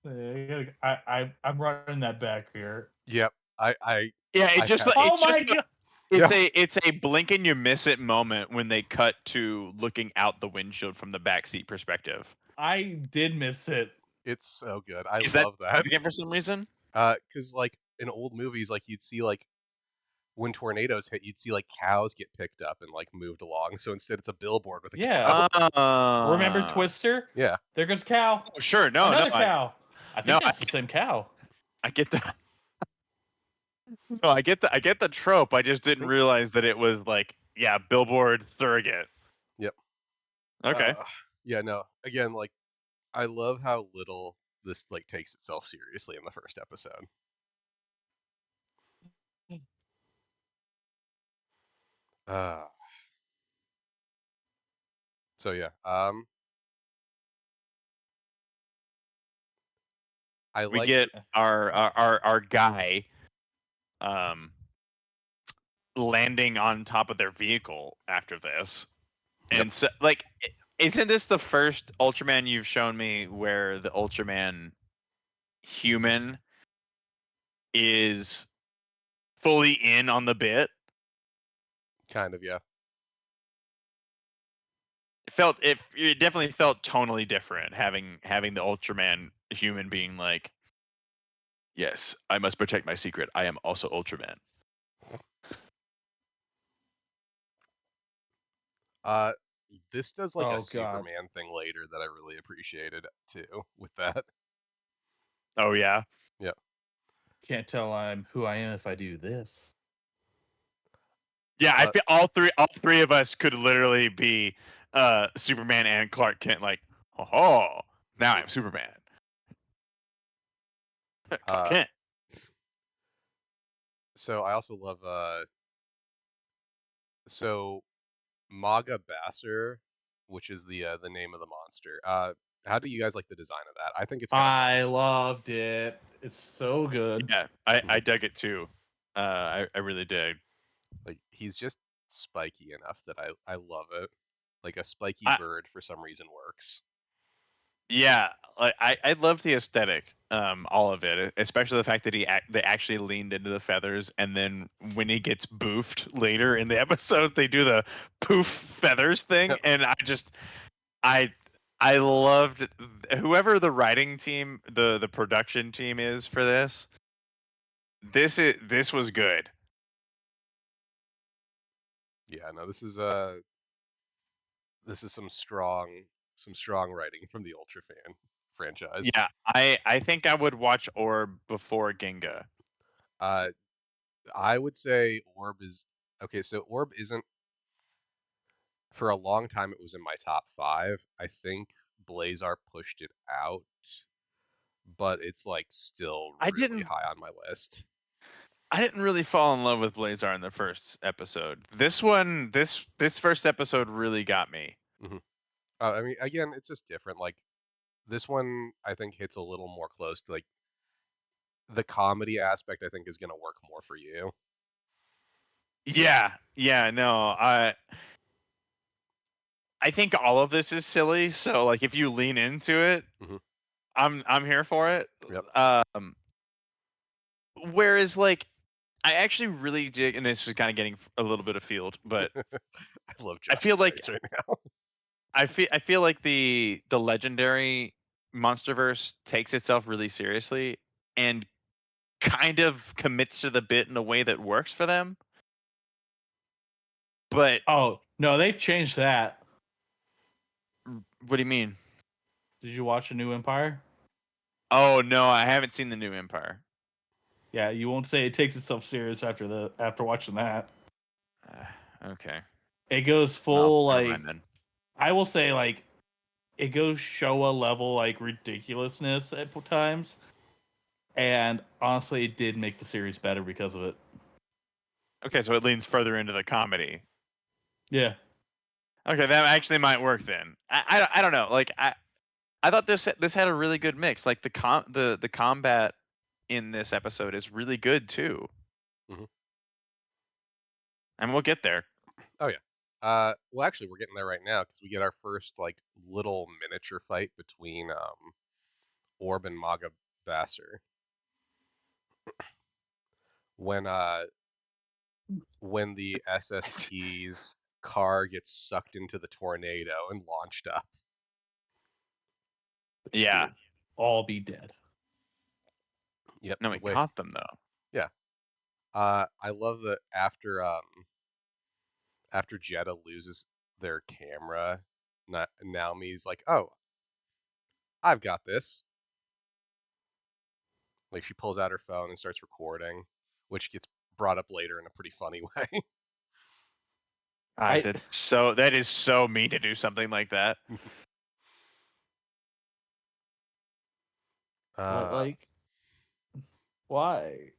Speaker 3: I'm running that back here.
Speaker 2: Yep.
Speaker 1: Yeah, it
Speaker 2: I
Speaker 1: just
Speaker 2: had
Speaker 1: like
Speaker 3: Oh
Speaker 1: it's
Speaker 3: my
Speaker 1: just
Speaker 3: god!
Speaker 2: yeah.
Speaker 1: it's a blink and you miss it moment when they cut to looking out the windshield from the backseat perspective.
Speaker 3: I did miss it.
Speaker 2: It's so good. I
Speaker 1: Is that
Speaker 2: love that.
Speaker 1: significant for some reason?
Speaker 2: Cause like in old movies, like you'd see like when tornadoes hit, you'd see like cows get picked up and like moved along. So instead, it's a billboard with a
Speaker 3: Yeah.
Speaker 2: cow.
Speaker 3: Remember
Speaker 1: Uh,
Speaker 3: Twister?
Speaker 2: Yeah.
Speaker 3: There goes cow.
Speaker 1: oh, sure. No, no,
Speaker 3: Another cow. I
Speaker 1: no,
Speaker 3: think that's the same cow.
Speaker 1: I get the no, I get the trope. I just
Speaker 2: I
Speaker 1: didn't
Speaker 2: think.
Speaker 1: realize that it was like, yeah, billboard surrogate.
Speaker 2: Yep.
Speaker 1: Okay.
Speaker 2: Yeah. No. Again, like I love how little this like takes itself seriously in the first episode. Uh, So yeah, I
Speaker 1: We
Speaker 2: like
Speaker 1: get
Speaker 2: the
Speaker 1: our guy landing on top of their vehicle after this.
Speaker 2: Yep.
Speaker 1: And so like isn't this the first Ultraman you've shown me where the Ultraman human is fully in on the bit?
Speaker 2: kind of, yeah.
Speaker 1: It definitely felt tonally different having the Ultraman human being like, yes, I must protect my secret. I am also Ultraman.
Speaker 2: This does like a
Speaker 3: Oh god.
Speaker 2: Superman thing later that I really appreciated too with that.
Speaker 1: Oh yeah.
Speaker 2: Yep.
Speaker 3: Can't tell I'm who I am if I do this.
Speaker 1: Yeah, I
Speaker 2: But
Speaker 1: feel all three of us could literally be Superman and Clark Kent like, oh, now I'm Superman. Clark
Speaker 2: uh
Speaker 1: Kent.
Speaker 2: so I also love so Maga Basser, which is the name of the monster. How do you guys like the design of that? I think it's kind of fun.
Speaker 3: I loved it. It's so good.
Speaker 1: Yeah, I
Speaker 2: Mhm.
Speaker 1: dug it too. I really did.
Speaker 2: Like he's just spiky enough that I love it. Like a spiky
Speaker 1: I
Speaker 2: bird for some reason works.
Speaker 1: Yeah, like I love the aesthetic, all of it, especially the fact that they actually leaned into the feathers, and then when he gets boofed later in the episode, they do the poof feathers thing,
Speaker 2: Yep.
Speaker 1: and I I loved whoever the writing team, the production team is for this. This was good.
Speaker 2: Yeah, no, this is some strong writing from the Ultra fan franchise.
Speaker 1: Yeah, I think I would watch Orb before Ginga.
Speaker 2: Uh I would say Orb is okay, so Orb isn't for a long time it was in my top 5. I think Blazar pushed it out, but it's like still
Speaker 1: I
Speaker 2: really
Speaker 1: didn't
Speaker 2: high on my list.
Speaker 1: I didn't really fall in love with Blazar in the first episode. This first episode really got me.
Speaker 2: hmm I mean, again, it's just different. Like this one, I think hits a little more close to like the comedy aspect. I think is going to work more for you.
Speaker 1: Yeah, no, I think all of this is silly. So like, if you lean into it,
Speaker 2: hmm
Speaker 1: I'm here for it.
Speaker 2: Yep.
Speaker 1: Whereas like, I actually really dig, and this is kind of getting a little bit afield, but
Speaker 2: I love
Speaker 1: I feel
Speaker 2: Josh's
Speaker 1: like
Speaker 2: face right now.
Speaker 1: I feel like the legendary MonsterVerse takes itself really seriously and kind of commits to the bit in a way that works for them. But
Speaker 3: Oh no, they've changed that.
Speaker 1: what do you mean?
Speaker 3: Did you watch a new Empire?
Speaker 1: Oh no, I haven't seen the new Empire.
Speaker 3: Yeah, you won't say it takes itself serious after watching that.
Speaker 1: Okay.
Speaker 3: It goes
Speaker 1: Well,
Speaker 3: full
Speaker 1: never
Speaker 3: like
Speaker 1: mind then.
Speaker 3: I will say like it goes Showa level like ridiculousness at times, and honestly, it did make the series better because of it.
Speaker 1: Okay, so it leans further into the comedy.
Speaker 3: Yeah.
Speaker 1: Okay, that actually might work then. I don't know. Like I thought this had a really good mix. Like the combat in this episode is really good too.
Speaker 2: hmm
Speaker 1: And we'll get there.
Speaker 2: Oh yeah. Well, actually, we're getting there right now because we get our first like little miniature fight between Orb and Maga Basser when the SST's car gets sucked into the tornado and launched up.
Speaker 3: She
Speaker 1: Yeah.
Speaker 3: would all be dead.
Speaker 2: Yep.
Speaker 1: No,
Speaker 2: The
Speaker 1: we
Speaker 2: way.
Speaker 1: caught them though.
Speaker 2: Yeah. I love that after Jeddah loses their camera, Naomi's like, "Oh, I've got this." Like she pulls out her phone and starts recording, which gets brought up later in a pretty funny way.
Speaker 3: I
Speaker 1: That is so mean to do something like that.
Speaker 2: uh,
Speaker 3: like why?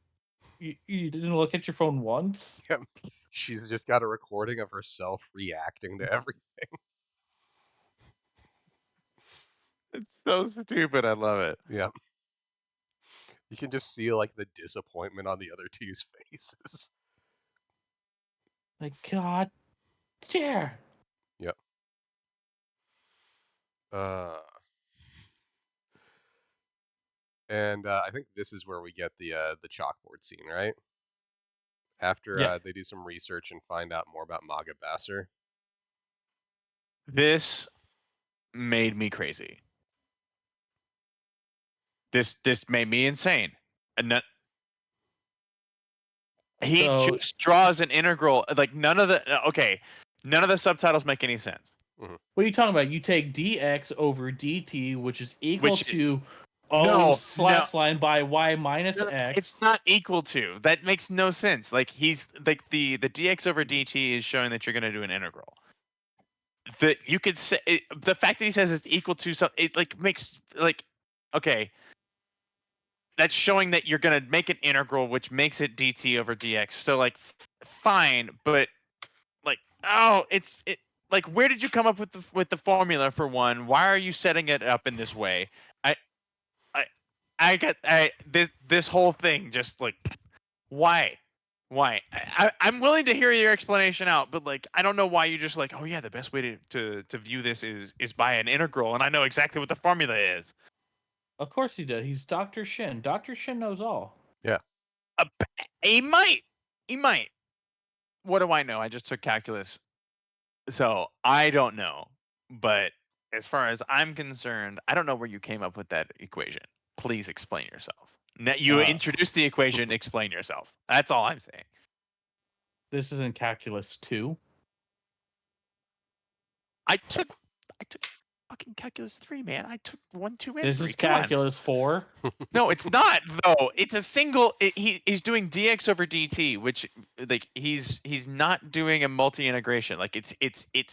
Speaker 3: You didn't look at your phone once?
Speaker 2: yeah, she's just got a recording of herself reacting to everything.
Speaker 1: It's so stupid. I love it.
Speaker 2: Yeah. You can just see like the disappointment on the other two's faces.
Speaker 3: Like, God, dare.
Speaker 2: Yep. And I think this is where we get the chalkboard scene, right? After
Speaker 3: Yeah.
Speaker 2: they do some research and find out more about Maga Basser.
Speaker 1: This made me crazy. This made me insane. And he
Speaker 3: So,
Speaker 1: just draws an integral. Like none of the subtitles make any sense.
Speaker 3: what are you talking about? You take dx over dt, which is equal
Speaker 1: Which
Speaker 3: to O
Speaker 1: no,
Speaker 3: slash line by y minus
Speaker 1: no,
Speaker 3: x.
Speaker 1: it's not equal to. That makes no sense. Like he's like the dx over dt is showing that you're going to do an integral. You could say the fact that he says it's equal to something, it like makes like okay. That's showing that you're going to make an integral, which makes it dt over dx. So like, fine, but like, oh, it like, where did you come up with the formula for one? Why are you setting it up in this way? I I this whole thing just like, why? Why? I'm willing to hear your explanation out, but like I don't know why you just like, oh yeah, the best way to view this is by an integral, and I know exactly what the formula is.
Speaker 3: Of course he did. He's Dr. Shin. Dr. Shin knows all.
Speaker 2: Yeah.
Speaker 1: He might. He might. What do I know? I just took calculus, so I don't know. But as far as I'm concerned, I don't know where you came up with that equation. Please explain yourself. You introduced the equation. Explain yourself. That's all I'm saying.
Speaker 3: This is in calculus 2.
Speaker 1: I took fucking calculus 3, man. I took 1, 2, and
Speaker 3: This
Speaker 1: 3.
Speaker 3: is
Speaker 1: Come on.
Speaker 3: calculus 4.
Speaker 1: No, it's not though. It's a single. He's doing dx over dt, which like he's not doing a multi integration. Like it's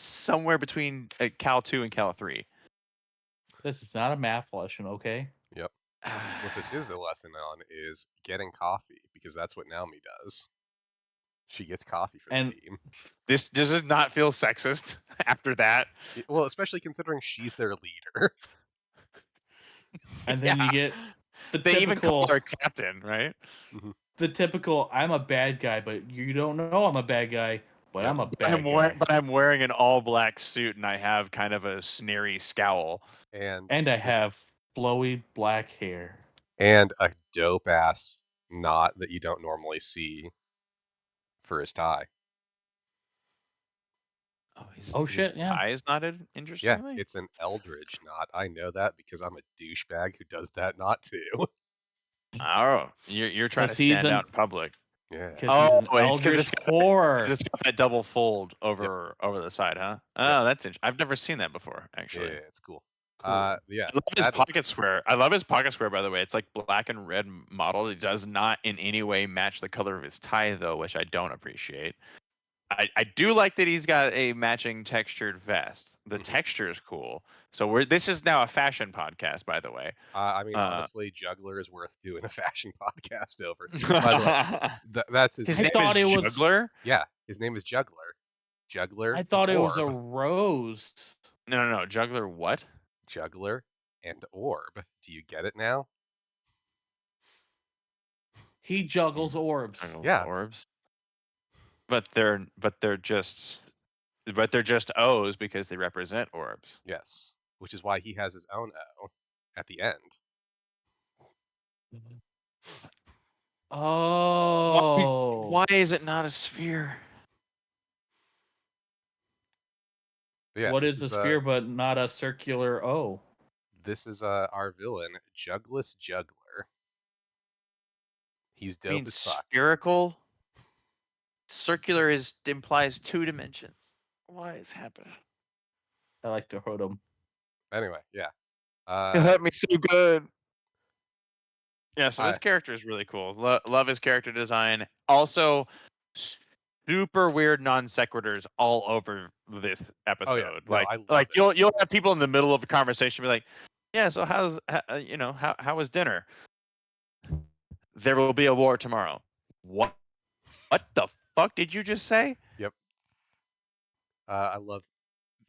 Speaker 1: somewhere between Cal 2 and Cal 3.
Speaker 3: This is not a math lesson, okay?
Speaker 2: Yep. What this is a lesson on is getting coffee, because that's what Naomi does. She gets coffee for
Speaker 3: And
Speaker 2: the team.
Speaker 1: This does not feel sexist after that.
Speaker 2: Well, especially considering she's their leader.
Speaker 3: and then
Speaker 1: Yeah.
Speaker 3: you get the
Speaker 1: They even call
Speaker 3: typical
Speaker 1: her captain, right?
Speaker 3: the typical I'm a bad guy, but you don't know I'm a bad guy, but
Speaker 2: Yep.
Speaker 3: I'm a bad guy.
Speaker 1: But I'm wearing an all black suit and I have kind of a sneery scowl.
Speaker 2: And
Speaker 3: I have flowy black hair.
Speaker 2: and a dope ass knot that you don't normally see for his tie.
Speaker 1: Oh,
Speaker 3: Oh,
Speaker 1: his
Speaker 3: shit, yeah.
Speaker 1: tie is knotted.
Speaker 2: Yeah,
Speaker 1: Interestingly,
Speaker 2: it's an Eldridge knot. I know that because I'm a douchebag who does that knot too.
Speaker 1: oh, you're trying to
Speaker 3: 'Cause he's
Speaker 1: stand
Speaker 3: an-
Speaker 1: out in public.
Speaker 2: Yeah.
Speaker 3: Because
Speaker 1: Oh,
Speaker 3: he's an
Speaker 1: it's because
Speaker 3: eldritch horror.
Speaker 1: it's got that double fold
Speaker 2: Yep.
Speaker 1: over the side, huh? Oh,
Speaker 2: Yep.
Speaker 1: that's interesting. I've never seen that before,
Speaker 2: Yeah,
Speaker 1: actually.
Speaker 2: it's cool.
Speaker 3: Cool.
Speaker 2: Yeah.
Speaker 1: I love his
Speaker 2: that is-
Speaker 1: pocket square. I love his pocket square, by the way. It's like black and red model. It does not in any way match the color of his tie, though, which I don't appreciate. I do like that he's got a matching textured vest. The
Speaker 2: Mhm.
Speaker 1: texture is cool. So this is now a fashion podcast, by the way.
Speaker 2: I mean, honestly, Juggler is worth doing a fashion podcast over. By the way, that's his
Speaker 1: His
Speaker 3: I
Speaker 1: name
Speaker 3: thought
Speaker 1: is
Speaker 3: it was-
Speaker 1: Juggler.
Speaker 2: Yeah, his name is Juggler. Juggler.
Speaker 3: I thought
Speaker 2: and
Speaker 3: it was a
Speaker 2: Orb.
Speaker 3: rose.
Speaker 1: No. Juggler what?
Speaker 2: Juggler and Orb. Do you get it now?
Speaker 3: He juggles orbs.
Speaker 1: Juggles
Speaker 2: Yeah.
Speaker 1: Orbs. But they're just O's because they represent orbs.
Speaker 2: Yes. Which is why he has his own O at the end.
Speaker 3: Oh.
Speaker 1: Why is it not a sphere?
Speaker 2: But yeah,
Speaker 3: What
Speaker 2: this
Speaker 3: is the sphere but not a circular O?
Speaker 2: This is our villain, Jugless Juggler. He's dope
Speaker 1: Being
Speaker 2: as fuck.
Speaker 1: spherical, circular implies 2 dimensions. Why is happening?
Speaker 3: I like to hurt him.
Speaker 2: Anyway, yeah.
Speaker 1: It hurt me so good. Yeah, so this
Speaker 2: I-
Speaker 1: character is really cool. Love his character design. Also, super weird non sequiturs all over this episode.
Speaker 2: Oh, yeah. No, I love
Speaker 1: like
Speaker 2: it.
Speaker 1: you'll have people in the middle of a conversation be like, "Yeah, so how was dinner?" There will be a war tomorrow. What? What the fuck did you just say?
Speaker 2: Yep. I love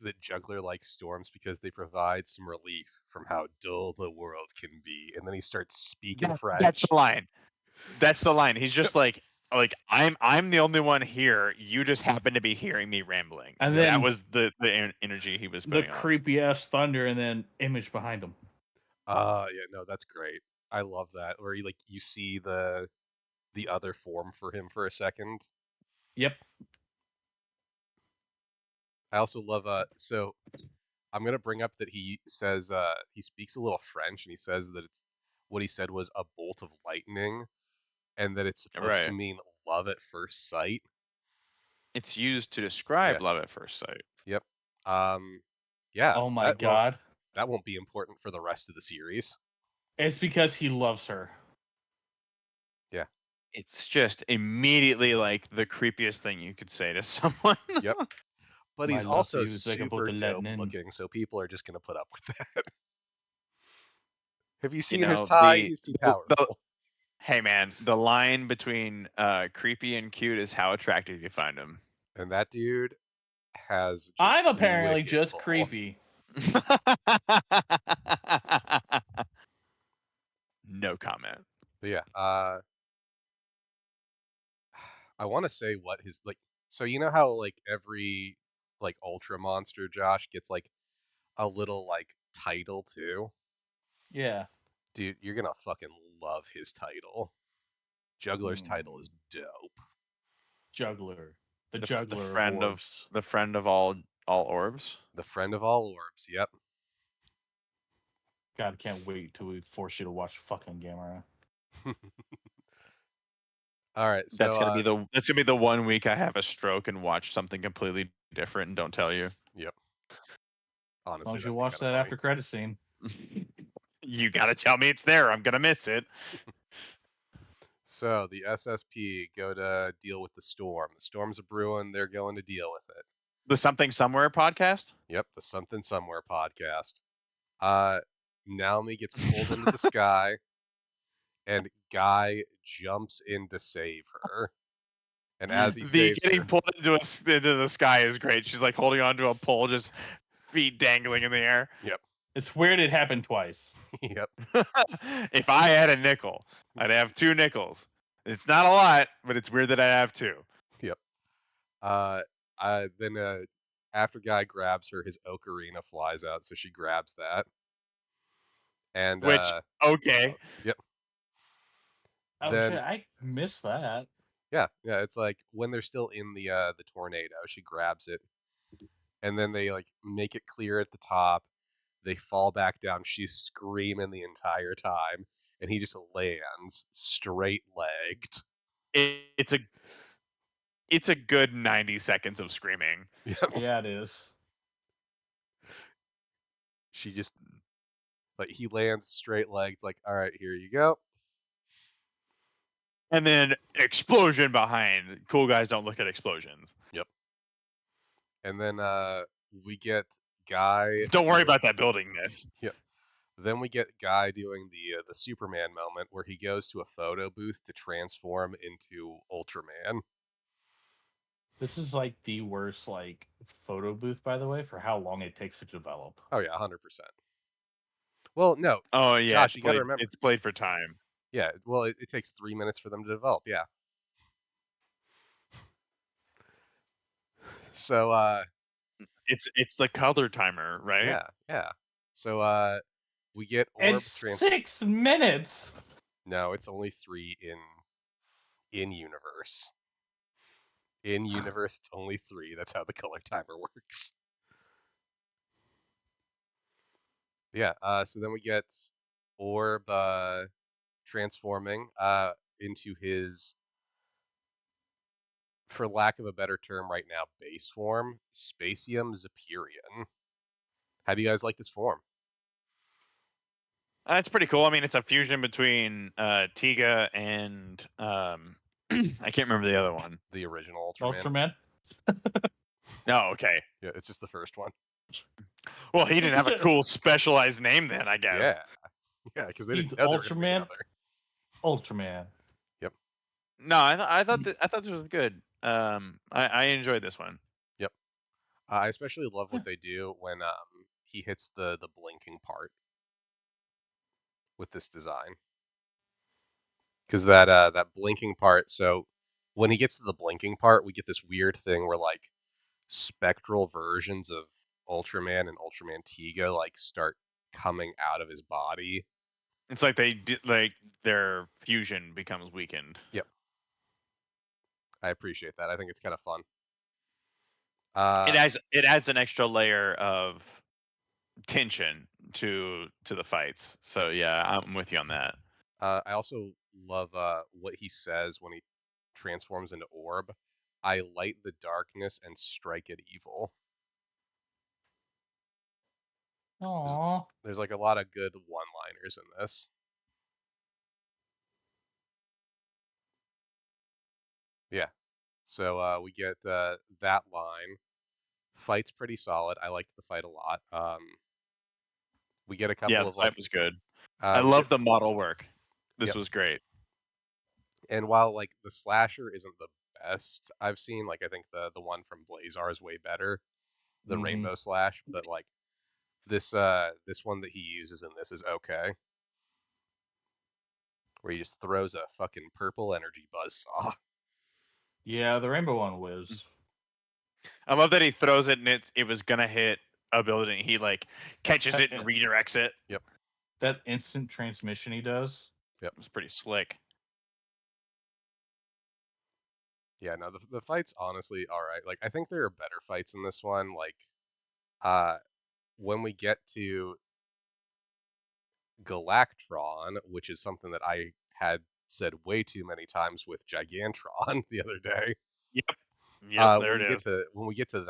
Speaker 2: that Juggler likes storms because they provide some relief from how dull the world can be, and then he starts speaking French.
Speaker 1: That's the line. That's the line. He's just like I'm the only one here. You just happen to be hearing me rambling.
Speaker 3: And
Speaker 1: That
Speaker 3: then
Speaker 1: was the energy he was
Speaker 3: the
Speaker 1: putting off.
Speaker 3: creepy ass thunder, and then image behind him.
Speaker 2: Yeah, no, that's great. I love that. Where you see the other form for him for a second.
Speaker 3: Yep.
Speaker 2: I also love so I'm gonna bring up that he says he speaks a little French, and he says that it's what he said was a bolt of lightning, and that it's supposed to
Speaker 1: Right.
Speaker 2: mean love at first sight.
Speaker 1: It's used to describe
Speaker 2: Yeah.
Speaker 1: love at first sight.
Speaker 2: Yep. Yeah.
Speaker 3: Oh my god.
Speaker 2: That won't be important for the rest of the series.
Speaker 3: It's because he loves her.
Speaker 2: Yeah.
Speaker 1: It's just immediately like the creepiest thing you could say to someone.
Speaker 2: Yep. But
Speaker 3: My
Speaker 2: he's
Speaker 3: love
Speaker 2: also
Speaker 3: for you is like a bolt
Speaker 2: super
Speaker 3: of
Speaker 2: dope
Speaker 3: lightning.
Speaker 2: looking, so people are just gonna put up with that. Have you
Speaker 1: You
Speaker 2: seen his
Speaker 1: know,
Speaker 2: tie?
Speaker 1: the,
Speaker 2: He's too
Speaker 1: the
Speaker 2: powerful.
Speaker 1: hey man, the line between creepy and cute is how attractive you find him.
Speaker 2: And that dude has just
Speaker 3: I'm apparently
Speaker 2: wicked
Speaker 3: just
Speaker 2: pull.
Speaker 3: creepy.
Speaker 1: No comment.
Speaker 2: But yeah, I want to say what his so you know how every Ultra Monster Josh gets a little title too?
Speaker 3: Yeah.
Speaker 2: Dude, you're gonna fucking love his title. Juggler's title is dope.
Speaker 3: Juggler. The
Speaker 1: The
Speaker 3: juggler
Speaker 1: friend
Speaker 3: of orbs.
Speaker 1: the friend of all orbs.
Speaker 2: The friend of all orbs, yep.
Speaker 3: God, can't wait till we force you to watch fucking Gamera.
Speaker 2: All right, so
Speaker 1: That's gonna be the 1 week I have a stroke and watch something completely different and don't tell you.
Speaker 2: Yep.
Speaker 3: As
Speaker 2: Honestly,
Speaker 3: long as you
Speaker 2: that'd be
Speaker 3: watch
Speaker 2: kinda
Speaker 3: that
Speaker 2: funny.
Speaker 3: after credit scene.
Speaker 1: You gotta tell me it's there. I'm gonna miss it.
Speaker 2: So the SSP go to deal with the storm. The storm's a brewing. They're going to deal with it.
Speaker 1: The Something Somewhere podcast.
Speaker 2: Yep, the Something Somewhere podcast. Naomi gets pulled into the sky, and Guy jumps in to save her. And as he
Speaker 1: The
Speaker 2: saves
Speaker 1: getting
Speaker 2: her,
Speaker 1: pulled into the sky is great. She's like holding onto a pole, just feet dangling in the air.
Speaker 2: Yep.
Speaker 3: It's weird it happened twice.
Speaker 2: Yep.
Speaker 1: If I had a nickel, I'd have 2 nickels. It's not a lot, but it's weird that I have 2.
Speaker 2: Yep. Then after Guy grabs her, his ocarina flies out, so she grabs that. And
Speaker 1: Which okay.
Speaker 2: Yep.
Speaker 3: Oh
Speaker 2: Then
Speaker 3: shit, I missed that.
Speaker 2: yeah, it's like when they're still in the tornado, she grabs it, and then they make it clear at the top. They fall back down. She's screaming the entire time, and he just lands straight-legged.
Speaker 1: It's a good 90 seconds of screaming.
Speaker 2: Yep.
Speaker 3: Yeah, it is.
Speaker 2: She just he lands straight-legged, all right, here you go.
Speaker 1: And then explosion behind. Cool guys don't look at explosions.
Speaker 2: Yep. And then we get Guy.
Speaker 1: Don't worry about that building, miss.
Speaker 2: Yep. Then we get Guy doing the Superman moment where he goes to a photo booth to transform into Ultraman.
Speaker 3: This is the worst photo booth, by the way, for how long it takes to develop.
Speaker 2: Oh yeah, 100%. Well, no.
Speaker 1: Oh yeah,
Speaker 2: Josh, you gotta remember.
Speaker 1: It's played for time.
Speaker 2: Yeah, well, it takes 3 minutes for them to develop. Yeah. So
Speaker 1: It's the color timer, right?
Speaker 2: yeah. So we get Orb
Speaker 3: It's 6 minutes.
Speaker 2: No, it's only 3 in universe. In universe, it's only 3. That's how the color timer works. Yeah. So then we get Orb transforming into his, for lack of a better term right now, base form, Spacium Zepyrian. How do you guys like this form?
Speaker 1: It's pretty cool. I mean, it's a fusion between Tiga and I can't remember the other one.
Speaker 2: The original Ultraman.
Speaker 3: Ultraman.
Speaker 1: Oh, okay.
Speaker 2: Yeah, it's just the first one.
Speaker 1: Well, he didn't have a cool specialized name then, I guess.
Speaker 2: Yeah, because they didn't
Speaker 3: He's
Speaker 2: know they were gonna be
Speaker 3: Ultraman.
Speaker 2: together.
Speaker 3: Ultraman.
Speaker 2: Yep.
Speaker 1: No, I thought this was good. I enjoyed this one.
Speaker 2: Yep. I especially love what they do when he hits the blinking part with this design, because that blinking part. So when he gets to the blinking part, we get this weird thing where like spectral versions of Ultraman and Ultraman Tiga like start coming out of his body.
Speaker 1: It's like like their fusion becomes weakened.
Speaker 2: Yep, I appreciate that. I think it's kind of fun.
Speaker 1: It adds an extra layer of tension to the fights. So yeah, I'm with you on that.
Speaker 2: I also love what he says when he transforms into Orb. I light the darkness and strike at evil. There's,
Speaker 3: Aww.
Speaker 2: there's like a lot of good one-liners in this. Yeah. So we get that line. Fight's pretty solid. I liked the fight a lot. We get a
Speaker 1: Yeah,
Speaker 2: couple
Speaker 1: the
Speaker 2: of
Speaker 1: fight
Speaker 2: like
Speaker 1: was good. I
Speaker 2: we get
Speaker 1: love the model work. This
Speaker 2: yep.
Speaker 1: was great.
Speaker 2: And while like the slasher isn't the best I've seen, like I think the one from Blazar is way better, the
Speaker 3: Mhm.
Speaker 2: Rainbow Slash, but like this one that he uses in this is okay. Where he just throws a fucking purple energy buzzsaw.
Speaker 3: Yeah, the rainbow one was.
Speaker 1: I love that he throws it and it was gonna hit a building. He like catches it and redirects it.
Speaker 2: Yep.
Speaker 3: That instant transmission he does.
Speaker 2: Yep.
Speaker 1: It was pretty slick.
Speaker 2: Yeah, no, the fight's honestly all right. Like I think there are better fights in this one. Like uh when we get to Galactron, which is something that I had said way too many times with Gigantron the other day.
Speaker 1: Yep. Yep. There
Speaker 2: When
Speaker 1: it
Speaker 2: we get
Speaker 1: is.
Speaker 2: to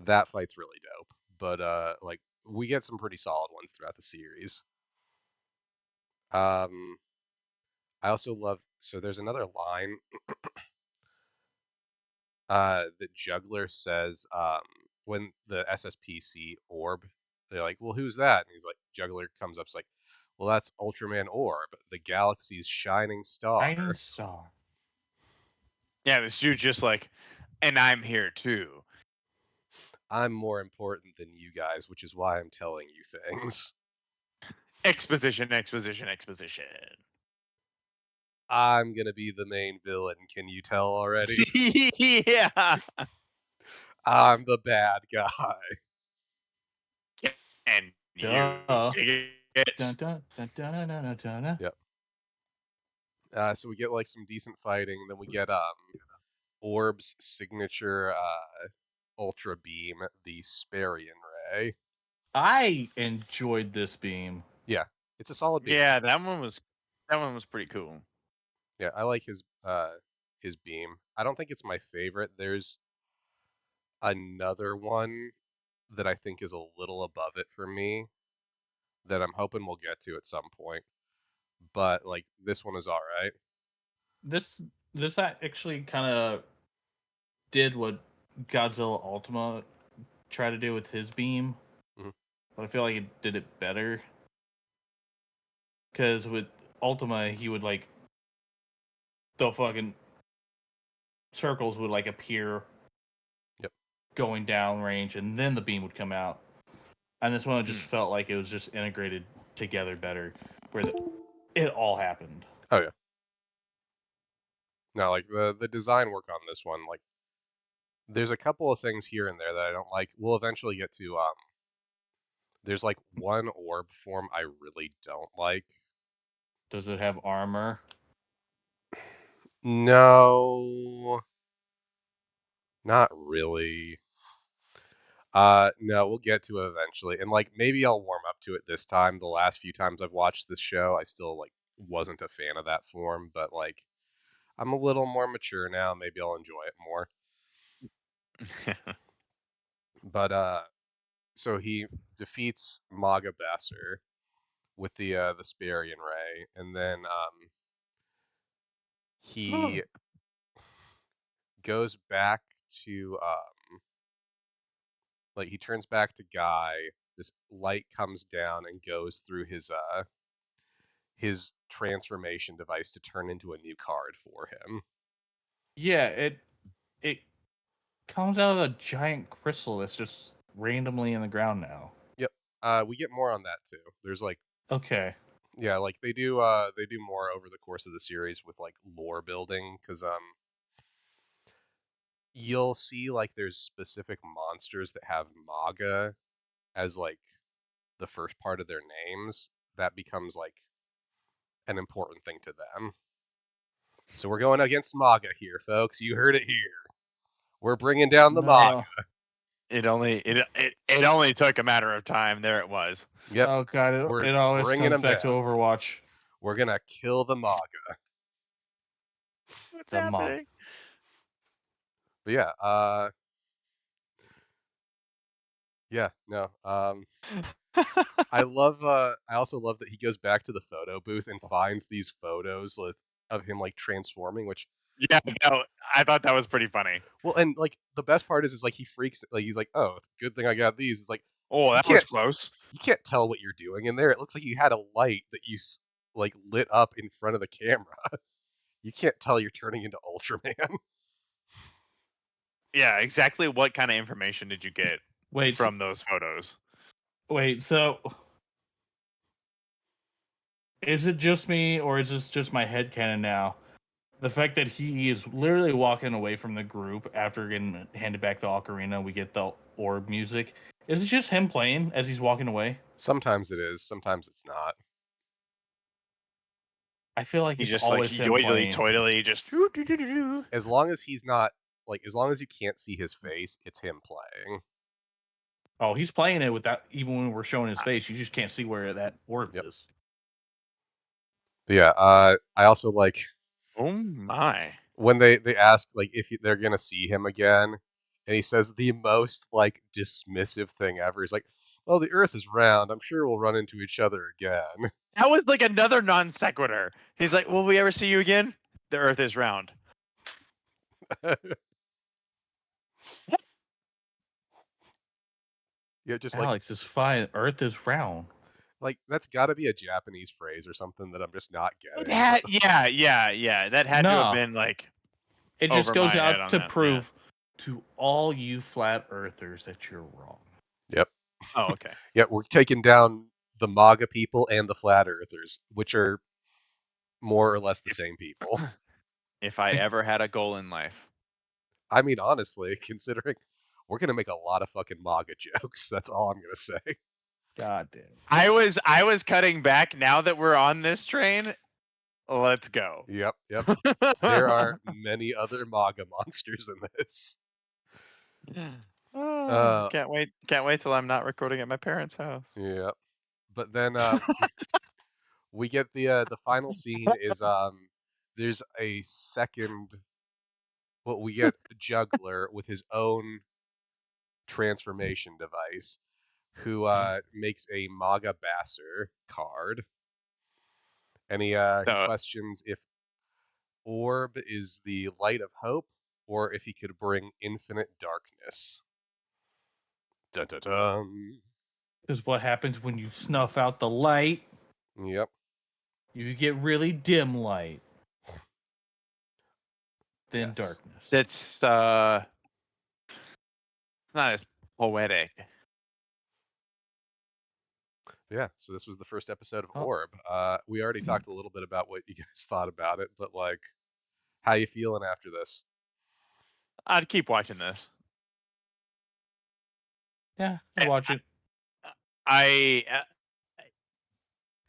Speaker 2: that fight's really dope. But like we get some pretty solid ones throughout the series. Um, I also love so there's another line that Juggler says when the SSPC Orb, they're like, well, who's that? And he's like, Juggler comes up, it's like, well, that's Ultraman Orb, the galaxy's shining star.
Speaker 3: Shining star.
Speaker 1: Yeah, this dude just like, and I'm here too.
Speaker 2: I'm more important than you guys, which is why I'm telling you things.
Speaker 1: Exposition, exposition, exposition.
Speaker 2: I'm gonna be the main villain. Can you tell already?
Speaker 1: Yeah.
Speaker 2: I'm the bad guy.
Speaker 1: And you
Speaker 3: Duh.
Speaker 1: dig it.
Speaker 3: Dun, dun, dun, dun, dun, dun, dun, dun.
Speaker 2: Yep. So we get like some decent fighting. Then we get Orb's signature Ultra Beam, the Sparian Ray.
Speaker 3: I enjoyed this beam.
Speaker 2: Yeah, it's a solid beam.
Speaker 1: Yeah, that one was pretty cool.
Speaker 2: Yeah, I like his beam. I don't think it's my favorite. There's another one that I think is a little above it for me that I'm hoping we'll get to at some point. But like this one is all right.
Speaker 3: This actually kind of did what Godzilla Ultima tried to do with his beam,
Speaker 2: Mhm.
Speaker 3: but I feel like it did it better. Because with Ultima, he would like the fucking circles would like appear,
Speaker 2: Yep.
Speaker 3: going down range, and then the beam would come out. And this one just felt like it was just integrated together better, where it all happened.
Speaker 2: Oh yeah. No, like the design work on this one, like there's a couple of things here and there that I don't like. We'll eventually get to there's like one orb form I really don't like.
Speaker 3: Does it have armor?
Speaker 2: No, not really. No, we'll get to it eventually. And like maybe I'll warm up to it this time. The last few times I've watched this show, I still like wasn't a fan of that form, but like I'm a little more mature now. Maybe I'll enjoy it more. But so he defeats Maga Besser with the Sparian Ray, and then he goes back to like he turns back to Guy. This light comes down and goes through his transformation device to turn into a new card for him.
Speaker 3: Yeah, it comes out of a giant crystal that's just randomly in the ground now.
Speaker 2: Yep. We get more on that too. There's like,
Speaker 3: Okay.
Speaker 2: yeah, like they do more over the course of the series with like lore building, because you'll see like there's specific monsters that have MAGA as like the first part of their names. That becomes like an important thing to them. So we're going against MAGA here, folks. You heard it here. We're bringing down the MAGA.
Speaker 3: No.
Speaker 1: It only took a matter of time. There it was.
Speaker 2: Yep.
Speaker 3: Oh god,
Speaker 2: We're
Speaker 3: it always
Speaker 2: bringing
Speaker 3: comes
Speaker 2: them
Speaker 3: back
Speaker 2: down.
Speaker 3: to Overwatch.
Speaker 2: We're gonna kill the MAGA.
Speaker 1: What's
Speaker 3: The mom.
Speaker 1: happening?
Speaker 2: But yeah, no. I also love that he goes back to the photo booth and finds these photos of him like transforming, which
Speaker 1: Yeah, no, I thought that was pretty funny.
Speaker 2: well, and like the best part is like he freaks, like he's like, oh, good thing I got these. It's like
Speaker 1: Oh,
Speaker 2: you
Speaker 1: that was
Speaker 2: can't
Speaker 1: close.
Speaker 2: you can't tell what you're doing in there. It looks like you had a light that you like lit up in front of the camera. You can't tell you're turning into Ultraman.
Speaker 1: Yeah, exactly what kind of information did you get
Speaker 3: Wait,
Speaker 1: from those photos?
Speaker 3: so is it just me, or is this just my headcanon now? The fact that he is literally walking away from the group after getting handed back the ocarina, we get the orb music. Is it just him playing as he's walking away?
Speaker 2: Sometimes it is, sometimes it's not.
Speaker 3: I feel like
Speaker 1: He
Speaker 3: it's
Speaker 1: just
Speaker 3: always him playing.
Speaker 1: toidily, just.
Speaker 2: As long as he's not like, as long as you can't see his face, it's him playing.
Speaker 3: Oh, he's playing it without even when we're showing his face. You just can't see where that orb
Speaker 2: Yep.
Speaker 3: is.
Speaker 2: But yeah, I also like
Speaker 1: Oh my!
Speaker 2: when they ask like if they're gonna see him again, and he says the most like dismissive thing ever. He's like, "Well, the Earth is round. I'm sure we'll run into each other again."
Speaker 1: That was like another non sequitur. He's like, "Will we ever see you again? The Earth is round."
Speaker 2: Yeah, just
Speaker 3: Alex, it's fine. Earth is round.
Speaker 2: like that's got to be a Japanese phrase or something that I'm just not
Speaker 1: It
Speaker 2: getting.
Speaker 1: had,
Speaker 2: But
Speaker 1: yeah. That had to have
Speaker 3: No.
Speaker 1: been like
Speaker 3: It
Speaker 1: over
Speaker 3: just goes
Speaker 1: my head
Speaker 3: out
Speaker 1: on
Speaker 3: to
Speaker 1: that.
Speaker 3: prove to all you flat earthers that you're wrong.
Speaker 2: yep,
Speaker 1: Yeah. Oh, okay.
Speaker 2: yeah, we're taking down the MAGA people and the flat earthers, which are more or less the same people.
Speaker 1: If I ever had a goal in life,
Speaker 2: I mean, honestly, considering we're gonna make a lot of fucking MAGA jokes. That's all I'm gonna say.
Speaker 3: God damn.
Speaker 1: I was cutting back. Now that we're on this train, let's go.
Speaker 2: Yep. There are many other MAGA monsters in this.
Speaker 1: Oh, can't wait till I'm not recording at my parents' house.
Speaker 2: Yep. But then we get the final scene is there's a second. Well, we get the juggler with his own transformation device, who makes a MAGA Basser card, and he
Speaker 1: So
Speaker 2: questions if Orb is the light of hope, or if he could bring infinite darkness. Dun dun dun.
Speaker 3: Because what happens when you snuff out the light?
Speaker 2: Yep.
Speaker 3: You get really dim light. Then
Speaker 2: Yes.
Speaker 3: darkness.
Speaker 1: that's not as poetic.
Speaker 2: Yeah, so this was the first episode of
Speaker 3: Oh.
Speaker 2: Orb. We already talked a little bit about what you guys thought about it, but like, how you feeling after this?
Speaker 1: I'd keep watching this.
Speaker 3: Yeah, I watch it.
Speaker 1: I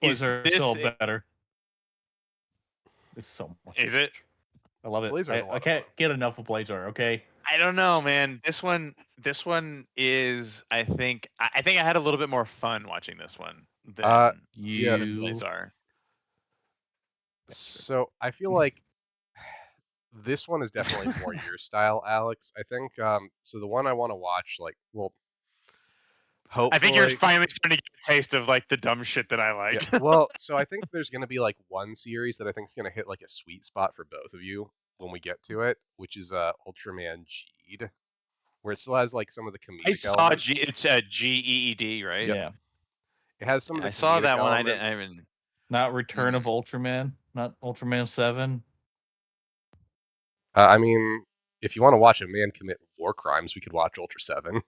Speaker 3: Boys
Speaker 1: is
Speaker 3: are
Speaker 1: this
Speaker 3: so better. It's so much.
Speaker 1: is it?
Speaker 3: I love it.
Speaker 2: Blazer's a lot
Speaker 3: I
Speaker 2: of
Speaker 3: can't
Speaker 2: fun.
Speaker 3: get enough of Blazer. Okay.
Speaker 1: I don't know, man. This one is. I think I had a little bit more fun watching this one than
Speaker 2: Yeah.
Speaker 1: than
Speaker 3: You.
Speaker 1: Blazar.
Speaker 2: So I feel like this one is definitely more your style, Alex. I think so the one I want to watch, like, well,
Speaker 1: I think you're
Speaker 2: hopefully.
Speaker 1: finally starting to get a taste of like the dumb shit that I like.
Speaker 2: Yeah. Well, so I think there's gonna be like one series that I think is gonna hit like a sweet spot for both of you when we get to it, which is Ultraman Geed, where it still has like some of the
Speaker 1: I
Speaker 2: comedic
Speaker 1: saw
Speaker 2: elements.
Speaker 1: it's GEED, right?
Speaker 2: Yep.
Speaker 3: Yeah.
Speaker 2: It has some of the
Speaker 1: I saw
Speaker 2: comedic
Speaker 1: that one.
Speaker 2: elements.
Speaker 1: I didn't even.
Speaker 3: Not Return of
Speaker 1: Mhm.
Speaker 3: Ultraman. Not Ultraman 7.
Speaker 2: I mean, if you want to watch a man commit war crimes, we could watch Ultra 7.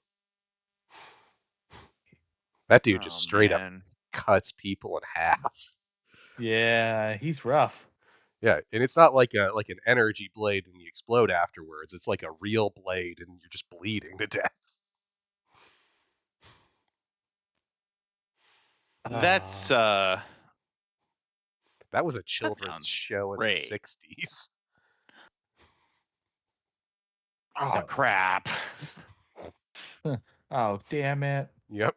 Speaker 2: That dude just straight up
Speaker 1: man.
Speaker 2: cuts people in half.
Speaker 3: Yeah, he's rough.
Speaker 2: Yeah, and it's not like an energy blade and you explode afterwards. It's like a real blade and you're just bleeding to death.
Speaker 1: That's
Speaker 3: Ah.
Speaker 2: That was a
Speaker 1: that
Speaker 2: children's
Speaker 1: sounds
Speaker 2: show in the
Speaker 1: great.
Speaker 2: 60s.
Speaker 1: Oh
Speaker 3: No.
Speaker 1: crap.
Speaker 3: Oh, damn it.
Speaker 2: Yep.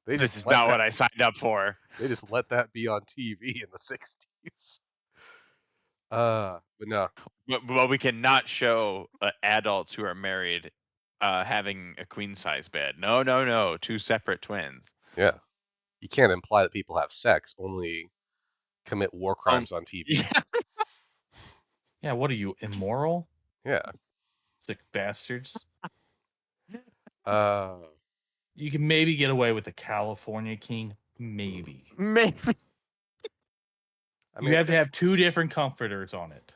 Speaker 2: They
Speaker 1: This
Speaker 2: just
Speaker 1: is
Speaker 2: let
Speaker 1: not
Speaker 2: that
Speaker 1: what I signed up for.
Speaker 2: they just let that be on TV in the 60s. But no.
Speaker 1: But we cannot show adults who are married having a queen size bed. No, no, no. Two separate twins.
Speaker 2: Yeah. You can't imply that people have sex, only commit war crimes on TV.
Speaker 1: Yeah.
Speaker 3: Yeah, what are you, immoral?
Speaker 2: Yeah.
Speaker 3: Sick bastards.
Speaker 2: Uh,
Speaker 3: You can maybe get away with a California King. Maybe.
Speaker 1: Maybe.
Speaker 2: I mean,
Speaker 3: You
Speaker 2: it
Speaker 3: have to
Speaker 2: could
Speaker 3: have
Speaker 2: be
Speaker 3: two
Speaker 2: worse.
Speaker 3: different comforters on it.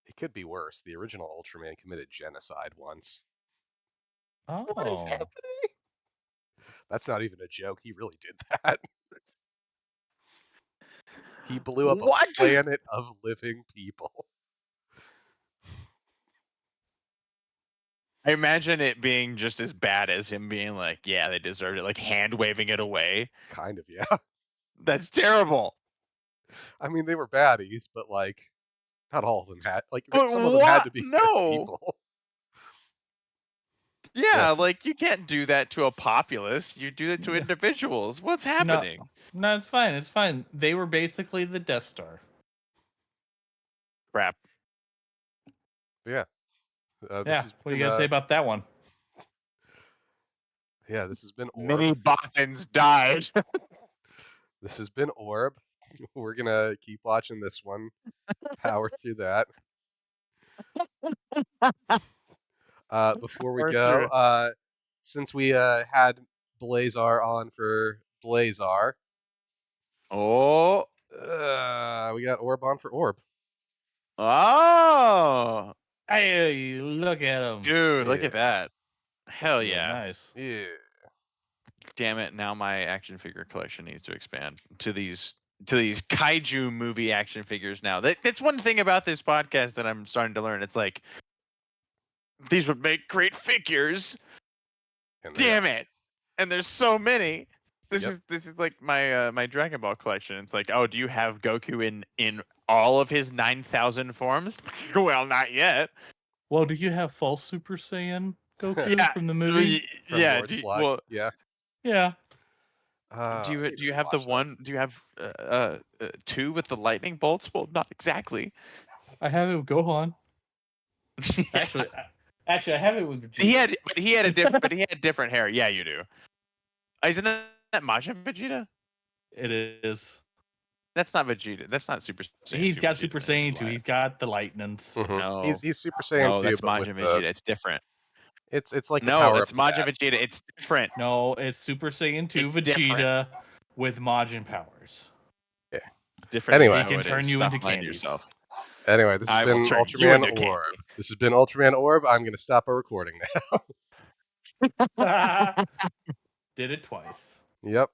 Speaker 2: It could be worse. The original Ultraman committed genocide once.
Speaker 1: What is
Speaker 3: Oh.
Speaker 1: happening?
Speaker 2: That's not even a joke. He really did that. He blew up a
Speaker 1: What?
Speaker 2: planet of living people.
Speaker 1: I imagine it being just as bad as him being like, yeah, they deserved it, like hand waving it away.
Speaker 2: Kind of, yeah.
Speaker 1: That's terrible.
Speaker 2: I mean, they were baddies, but like, not all of them had. Like,
Speaker 1: But
Speaker 2: some of them had
Speaker 1: what?
Speaker 2: to be good
Speaker 1: No.
Speaker 2: people.
Speaker 1: Yeah,
Speaker 3: Yes.
Speaker 1: like you can't do that to a populace. You do that to
Speaker 3: Yeah.
Speaker 1: individuals. What's
Speaker 3: No,
Speaker 1: happening?
Speaker 3: no, it's fine. It's fine. They were basically the Death Star.
Speaker 1: Crap.
Speaker 2: Yeah. This
Speaker 3: Yeah.
Speaker 2: has
Speaker 3: What do
Speaker 2: been,
Speaker 3: you got to say about that one?
Speaker 2: yeah, this has been Orb.
Speaker 1: Many Bothans died.
Speaker 2: This has been Orb. We're gonna keep watching this one. Power through that. Before we
Speaker 1: Or
Speaker 2: go,
Speaker 1: through-
Speaker 2: since we had Blazar on for Blazar,
Speaker 1: Oh.
Speaker 2: we got Orb on for Orb.
Speaker 1: Oh.
Speaker 3: Hey, look at him.
Speaker 1: Dude, look
Speaker 2: Yeah.
Speaker 1: at that. Hell
Speaker 3: Really
Speaker 1: yeah.
Speaker 3: nice.
Speaker 2: Yeah.
Speaker 1: Damn it, now my action figure collection needs to expand to these kaiju movie action figures now. That's one thing about this podcast that I'm starting to learn. It's like these would make great figures.
Speaker 2: And
Speaker 1: Damn it. And there's so many. This
Speaker 2: Yep.
Speaker 1: is like my my Dragon Ball collection. It's like, "Oh, do you have Goku in all of his 9,000 forms?" Well, not yet.
Speaker 3: Well, do you have false Super Saiyan Goku
Speaker 1: Yeah.
Speaker 3: from the movie?
Speaker 2: From
Speaker 1: Yeah,
Speaker 2: Lord Slug. Yeah.
Speaker 3: Yeah.
Speaker 1: do
Speaker 2: I
Speaker 1: you
Speaker 2: need
Speaker 1: do
Speaker 2: to
Speaker 1: you have the
Speaker 2: rewatch them.
Speaker 1: one? Do you have two with the lightning bolts? Well, not exactly.
Speaker 3: I have it with Gohan.
Speaker 1: Yeah.
Speaker 3: Actually, I have it with Vegeta.
Speaker 1: he had different hair. Yeah, you do. Isn't that Majin Vegeta?
Speaker 3: It is.
Speaker 1: That's not Vegeta. That's not Super Saiyan.
Speaker 3: He's
Speaker 1: 2
Speaker 3: got
Speaker 1: Vegeta,
Speaker 3: Super
Speaker 1: then,
Speaker 3: Saiyan
Speaker 1: you
Speaker 3: 2.
Speaker 1: liar.
Speaker 3: He's got the lightnings.
Speaker 2: Mhm.
Speaker 1: No,
Speaker 2: He's Super Saiyan
Speaker 1: no,
Speaker 2: 2,
Speaker 1: that's
Speaker 2: but with
Speaker 1: Majin
Speaker 2: the
Speaker 1: Vegeta. It's different.
Speaker 2: it's like a
Speaker 1: No,
Speaker 2: power
Speaker 1: that's
Speaker 2: up to
Speaker 1: Majin
Speaker 2: that.
Speaker 1: Vegeta. It's different.
Speaker 3: No, it's Super Saiyan 2
Speaker 1: It's
Speaker 3: Vegeta with Majin powers.
Speaker 1: Different.
Speaker 2: Anyway.
Speaker 1: You
Speaker 3: He
Speaker 1: know
Speaker 3: can
Speaker 1: it
Speaker 3: turn
Speaker 1: is.
Speaker 3: you
Speaker 1: Stop
Speaker 3: into
Speaker 1: lying to
Speaker 3: candies.
Speaker 1: yourself.
Speaker 2: Anyway, this has
Speaker 1: I will
Speaker 2: been
Speaker 1: turn you
Speaker 2: Ultraman
Speaker 1: into
Speaker 2: Orb.
Speaker 1: candy.
Speaker 2: This has been Ultraman Orb. I'm gonna stop our recording now.
Speaker 3: Did it twice.
Speaker 2: Yep.